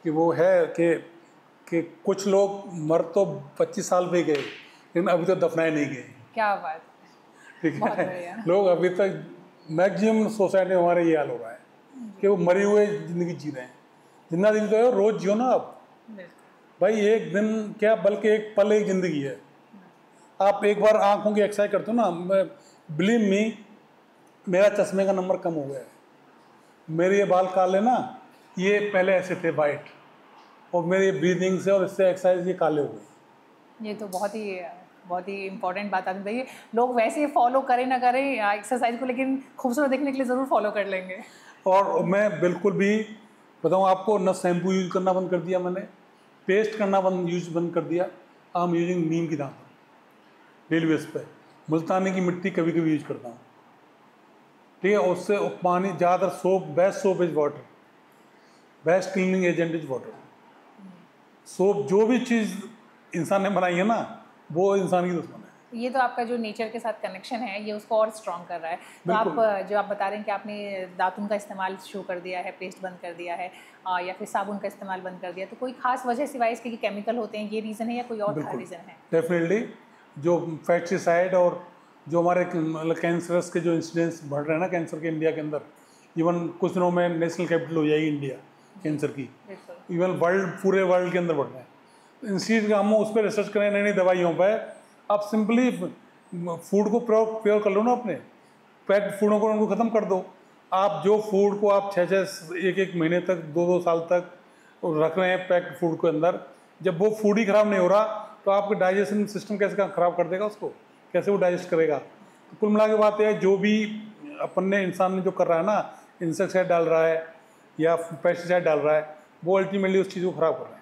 कि वो है कि कुछ लोग मर तो 25 साल पे गए लेकिन अभी तो दफनाए नहीं गए। क्या बात, ठीक बहुत है, बढ़िया। लोग अभी तक मैक्सिमम सोसाइटी में हमारे ये हाल हो रहा है कि वो मरे हुए ज़िंदगी जी रहे हैं। जितना दिन तो है रोज़ जियो ना आप भाई, एक दिन क्या बल्कि एक पल एक ज़िंदगी है। आप एक बार आंखों की एक्सरसाइज करते हो ना, मैं बिलीव मी मेरा चश्मे का नंबर कम हो गया है। मेरे ये बाल काले ना, ये पहले ऐसे थे वाइट, और मेरे ब्रीदिंग से और इससे एक्सरसाइज ये काले हो गए। ये तो बहुत ही इंपॉर्टेंट बात आपने बताई। लोग वैसे फॉलो करें ना करें एक्सरसाइज को, लेकिन खूबसूरत दिखने के लिए ज़रूर फॉलो कर लेंगे। और मैं बिल्कुल भी बताऊँ आपको, न शैम्पू यूज करना बंद कर दिया मैंने, पेस्ट करना बंद कर दिया। आई एम यूजिंग नीम की दांत डेली बेस पे। मुल्तानी की मिट्टी कभी कभी यूज करता हूँ, ठीक है। उससे पानी ज़्यादातर soap, best soap is water, best cleaning agent is water. Soap जो भी चीज़ इंसान ने बनाई है ना, वो इंसान की दुश्मन है। ये तो आपका जो नेचर के साथ कनेक्शन है ये उसको और स्ट्रॉन्ग कर रहा है। तो आप जो आप बता रहे हैं कि आपने दातुन का इस्तेमाल शुरू कर दिया है, पेस्ट बंद कर दिया है, या फिर साबुन का इस्तेमाल बंद कर दिया, तो कोई खास वजह सिवाय इसके कि केमिकल होते हैं, ये रीज़न है या कोई और रीज़न है? डेफिनेटली जो पेस्टिसाइड और जो हमारे मतलब कैंसरस के जो इंसिडेंट्स बढ़ रहे हैं ना कैंसर के इंडिया के अंदर, इवन कुछ दिनों में नेशनल कैपिटल हो जाएगी इंडिया कैंसर की, इवन पूरे वर्ल्ड के अंदर बढ़ रहे हैं। इस चीज़ का हम उस पर रिसर्च करें, नई नई दवाइयों पर। आप सिंपली फूड को प्योर कर लो ना, अपने पैक्ड फूडों को उनको ख़त्म कर दो। आप जो फूड को आप 6-6 एक महीने तक 2-2 साल तक रख रहे हैं पैक्ड फूड के अंदर, जब वो फूड ही ख़राब नहीं हो रहा तो आपका डाइजेशन सिस्टम कैसे ख़राब कर देगा उसको, कैसे वो डाइजेस्ट करेगा। तो कुल मिला के बात यह है, जो भी अपन ने इंसान ने जो कर रहा है ना, इंसेक्टिसाइड डाल रहा है या पेस्टिसाइड डाल रहा है, वो अल्टीमेटली उस चीज़ को ख़राब कर रहा है।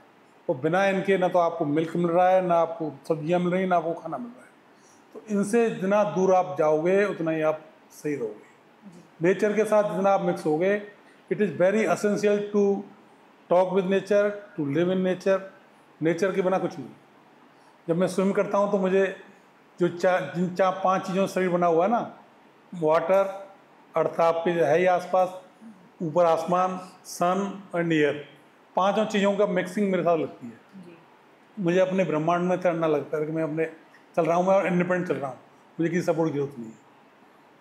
और बिना इनके ना तो आपको मिल्क मिल रहा है, ना आपको सब्जियां मिल रही हैं, ना आपको खाना मिल रहा है। तो इनसे जितना दूर आप जाओगे उतना ही आप सही रहोगे। नेचर के साथ जितना आप मिक्स होगे, it is very essential to talk with nature, to live in nature. Nature के बिना कुछ नहीं। जब मैं स्विम करता हूँ तो मुझे जो जिन 4-5 चीज़ों से शरीर बना हुआ है ना, वाटर, अर्थ आपके है ही आसपास, ऊपर आसमान, सन एंड एयर, 5 चीज़ों का मिक्सिंग मेरे साथ लगती है। मुझे अपने ब्रह्मांड में तैरना लगता है कि मैं अपने चल रहा हूँ, मैं इंडिपेंडेंट चल रहा हूँ, मुझे किसी सपोर्ट की जरूरत नहीं है।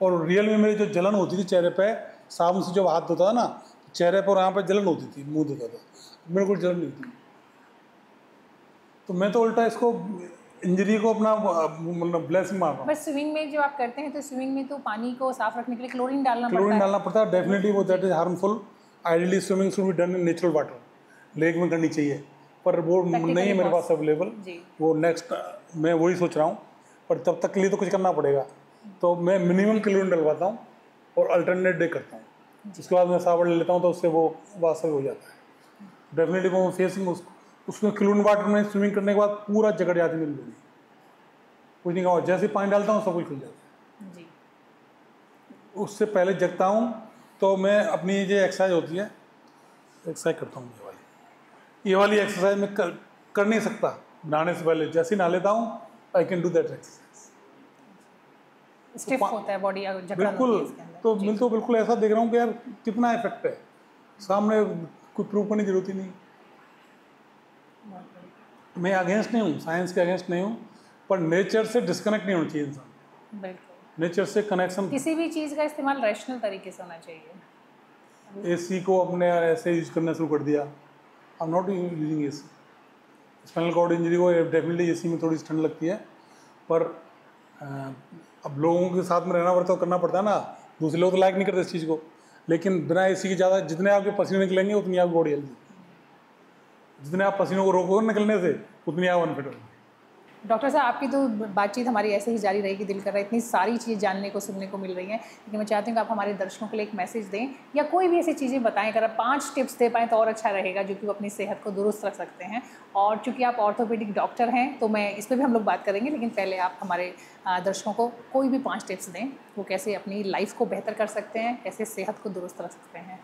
और रियल में मेरी जो जलन होती थी चेहरे पे, साबुन से जब हाथ धोता था ना, तो चेहरे पर यहाँ पर जलन होती थी, मुंह धोता था, मेरे को जलन नहीं थी। तो मैं तो उल्टा इसको इंजरी को अपना मतलब ब्लेसिंग मार रहा हूँ। बस स्विमिंग में जो आप करते हैं, तो स्विमिंग में तो पानी को साफ रखने के लिए क्लोरीन डालना पड़ता है डेफिनेटली। वो that is harmful. Ideally swimming should be done in natural water, lake में करनी चाहिए, पर वो नहीं है मेरे पास अवेलेबल। वो नेक्स्ट मैं वही सोच रहा हूँ, पर तब तक के लिए तो कुछ करना पड़ेगा। तो मैं मिनिमम क्लोरीन डलवाता हूँ और अल्टरनेट डे करता हूँ, उसके बाद मैं साबुन ले लेता हूँ, तो उससे वो वाशर हो जाता है डेफिनेटली। वो फेसिंग उसमें क्लोरीन वाटर में स्विमिंग करने के बाद पूरा जगड़ जाती है मेरी बॉडी, कुछ नहीं कहा, जैसे पानी डालता हूँ सब कुछ खुल जाता है। उससे पहले जगता हूँ तो मैं अपनी जो एक्सरसाइज होती है, एक्सरसाइज करता हूँ। ये वाली एक्सरसाइज मैं कर नहीं सकता नहाने से पहले, जैसे ही नहा लेता हूँ I can do that exercise. Stiff होता है बॉडी, बिल्कुल। तो मैं तो बिल्कुल ऐसा देख रहा हूँ कि यार कितना इफेक्ट है, सामने कोई प्रूव करने की जरूरत ही नहीं। मैं अगेंस्ट नहीं हूँ, साइंस के अगेंस्ट नहीं हूँ, पर नेचर से डिस्कनेक्ट नहीं होना चाहिए इंसान। बिल्कुल, नेचर से कनेक्शन। किसी भी चीज़ का इस्तेमाल रैशनल तरीके से होना चाहिए। एसी को अपने ऐसे यूज करना शुरू कर दिया, I am not using AC. Spinal cord injury को डेफिनेटली एसी में थोड़ी सी ठंड लगती है, पर अब लोगों के साथ में रहना पड़ता है, करना पड़ता है ना। दूसरे लोग तो लाइक नहीं करते इस चीज़ को, लेकिन बिना एसी के ज़्यादा जितने आपके पसीने निकलेंगे उतनी आपकी बॉडी हेल्दी, जितने आप पसीनों को रोकोगे निकलने से उतनी आप अनफिट होंगे। डॉक्टर साहब, आपकी तो बातचीत हमारी ऐसे ही जारी रहेगी, दिल कर रहा है, इतनी सारी चीज़ जानने को सुनने को मिल रही हैं, लेकिन मैं चाहती हूँ कि आप हमारे दर्शकों के लिए एक मैसेज दें या कोई भी ऐसी चीज़ें बताएं। अगर आप 5 टिप्स दे पाएँ तो और अच्छा रहेगा, जो कि वो अपनी सेहत को दुरुस्त रख सकते हैं। और चूँकि आप ऑर्थोपेडिक डॉक्टर हैं तो मैं इस पर भी हम लोग बात करेंगे, लेकिन पहले आप हमारे दर्शकों को कोई भी 5 टिप्स दें, वो कैसे अपनी लाइफ को बेहतर कर सकते हैं, कैसे सेहत को दुरुस्त रख सकते हैं।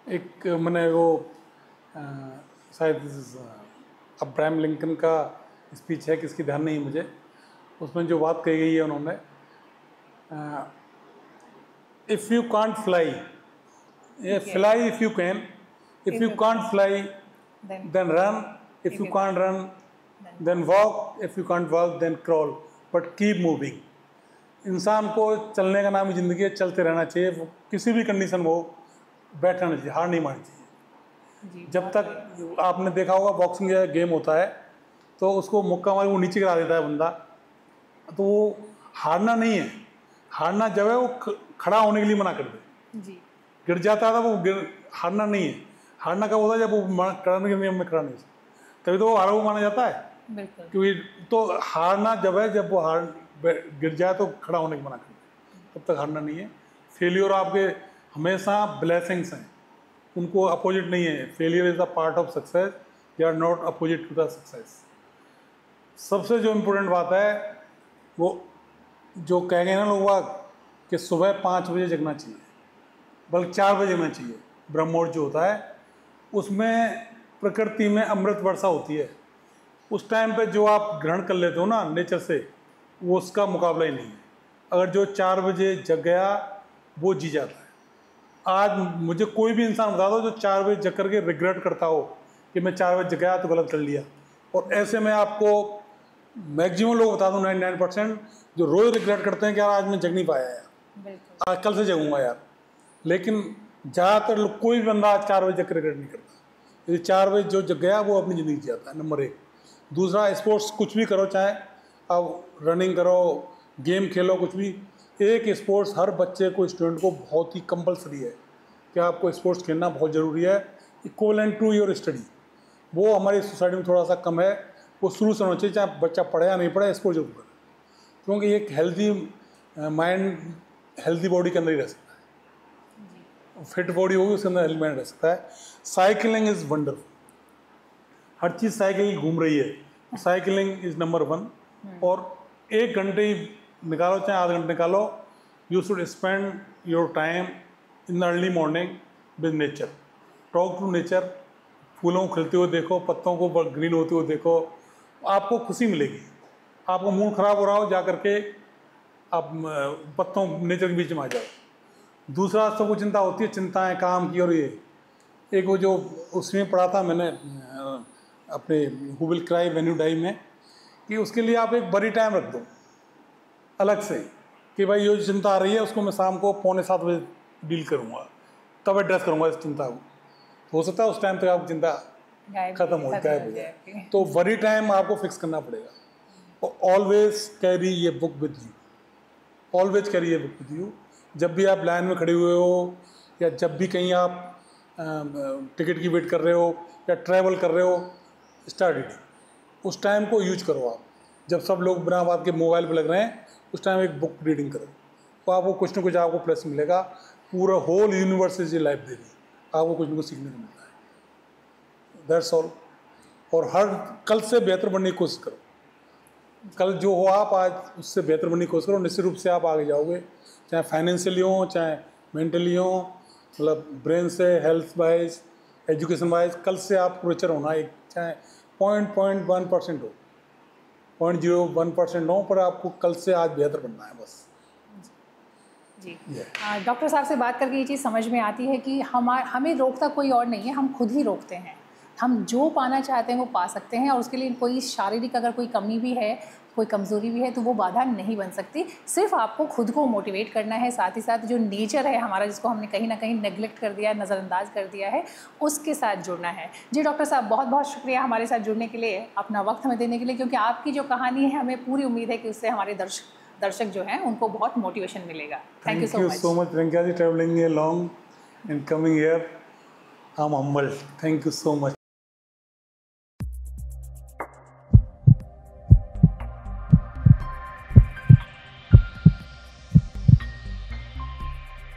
एक मैंने वो शायद अब्राहम लिंकन का स्पीच है, किसकी ध्यान नहीं मुझे, उसमें जो बात कही गई है उन्होंने, if you can't fly fly, if you can, if you can't fly then run, if you can't run then walk, if you can't walk then crawl, but keep moving. इंसान को चलने का नाम ही ज़िंदगी है, चलते रहना चाहिए, वो किसी भी कंडीशन में हो, बैठना नहीं चाहिए, हार नहीं माननी चाहिए। जब तक आपने देखा होगा बॉक्सिंग का गेम होता है तो उसको मुक्का मार वो नीचे गिरा देता है बंदा, तो वो हारना नहीं है, हारना जब है वो खड़ा होने के लिए मना कर दे जी। गिर जाता था वो हारना नहीं है, हारना कब होता है जब वो करने के नियम में खड़ा नहीं, तभी तो वो हारा हुआ माना जाता है। बिल्कुल। क्योंकि तो हारना जब है जब वो गिर जाए तो खड़ा होने की मना कर दे, तब तक हारना नहीं है। फेलियर आपके हमेशा ब्लेसिंग्स हैं, उनको अपोजिट नहीं है। Failure is the part of success, they are not opposite to the success. सबसे जो इम्पोर्टेंट बात है वो जो कह गए ना लोग कि सुबह 5 बजे जगना चाहिए, बल्कि 4 बजे जगना चाहिए। ब्रह्म मुहूर्त जो होता है उसमें प्रकृति में अमृत वर्षा होती है, उस टाइम पे जो आप ग्रहण कर लेते हो ना नेचर से, वो उसका मुकाबला ही नहीं है। अगर जो 4 बजे जग गया वो जी जाता है। आज मुझे कोई भी इंसान बता दो जो 4 बजे जग करके रिग्रेट करता हो कि मैं 4 बजे जग गया तो गलत कर लिया, और ऐसे में आपको मैक्सिमम लोग बता दूँ 99% जो रोज़ रिग्रेट करते हैं कि यार आज मैं जग नहीं पाया यार, आज कल से जगूंगा यार। लेकिन ज़्यादातर लोग, कोई भी बंदा आज 4 बजे जग रिग्रेट नहीं करता। यदि 4 बजे जो जग गया वो अपनी ज़िंदगी जियाता है, नंबर 1। दूसरा, स्पोर्ट्स कुछ भी करो, चाहे आप रनिंग करो, गेम खेलो, कुछ भी, एक स्पोर्ट्स हर बच्चे को, स्टूडेंट को बहुत ही कंपलसरी है कि आपको स्पोर्ट्स खेलना बहुत ज़रूरी है, इक्वलेंट टू योर स्टडी। वो हमारी सोसाइटी में थोड़ा सा कम है, वो शुरू से होना चाहिए, चाहे बच्चा पढ़े या नहीं पढ़े, स्पोर्ट जरूर करे, क्योंकि एक हेल्दी माइंड हेल्दी बॉडी के अंदर ही रह सकता है। फिट बॉडी होगी उसके अंदर हेल्दी माइंड रह सकता है। Cycling is wonderful, her cheese cycle घूम रही है, साइकिलिंग इज़ नंबर 1। और 1 घंटे ही निकालो, चाहे आधा घंटे निकालो, you should spend your time in the early morning with nature. Talk to nature, फूलों को खिलते हुए देखो, पत्तों को ग्रीन होते हुए देखो, आपको खुशी मिलेगी। आपको मूड ख़राब हो रहा हो, जा करके आप पत्तों नेचर के बीच में आ जाओ। दूसरा, सबको चिंता होती है, चिंताएं काम की, और ये एक वो जो उसमें पढ़ा था मैंने अपने who will cry when you die में, कि उसके लिए आप एक बड़ी टाइम रख दो अलग से, कि भाई ये जो चिंता आ रही है उसको मैं शाम को 6:45 बजे डील करूँगा, तब एड्रेस करूँगा इस चिंता को। हो सकता है उस टाइम तक आपकी चिंता खत्म हो जाए, तो वरी टाइम आपको फिक्स करना पड़ेगा। और ऑलवेज कैरी ये book with you, always carry ये बुक विद यू। जब भी आप लाइन में खड़े हुए हो, या जब भी कहीं आप टिकट की वेट कर रहे हो, या ट्रैवल कर रहे हो, स्टार्ट रीडिंग। उस टाइम को यूज करो आप, जब सब लोग बिना बात के मोबाइल पर लग रहे हैं, उस टाइम एक बुक रीडिंग करो, तो आपको कुछ ना कुछ आपको प्लस मिलेगा। पूरा होल यूनिवर्स इज लाइब्रेरी, आपको कुछ ना कुछ सीखने को मिलता है। That's all. और हर कल से बेहतर बनने की कोशिश करो, कल जो हो आप आज उससे बेहतर बनने की कोशिश करो, निश्चित रूप से आप आगे जाओगे, चाहे फाइनेंशियली हो, चाहे मेंटली हो, मतलब ब्रेन से, हेल्थ वाइज, एजुकेशन वाइज। कल से आप रिचर होना, एक चाहे 0.1% हो, 0.01% हो, पर आपको कल से आज बेहतर बनना है बस। जी, डॉक्टर साहब से बात करके ये चीज़ समझ में आती है कि हमें रोकता कोई और नहीं है, हम खुद ही रोकते हैं। हम जो पाना चाहते हैं वो पा सकते हैं, और उसके लिए कोई शारीरिक अगर कोई कमी भी है, कोई कमज़ोरी भी है, तो वो बाधा नहीं बन सकती। सिर्फ आपको खुद को मोटिवेट करना है, साथ ही साथ जो नेचर है हमारा, जिसको हमने कहीं ना कहीं नेग्लेक्ट कर दिया है, नज़रअंदाज कर दिया है, उसके साथ जुड़ना है। जी डॉक्टर साहब, बहुत बहुत शुक्रिया हमारे साथ जुड़ने के लिए, अपना वक्त हमें देने के लिए, क्योंकि आपकी जो कहानी है, हमें पूरी उम्मीद है कि उससे हमारे दर्शक जो हैं उनको बहुत मोटिवेशन मिलेगा। Thank you so much Priyanka ji, travelling long and coming here, I am humbled. Thank you so much.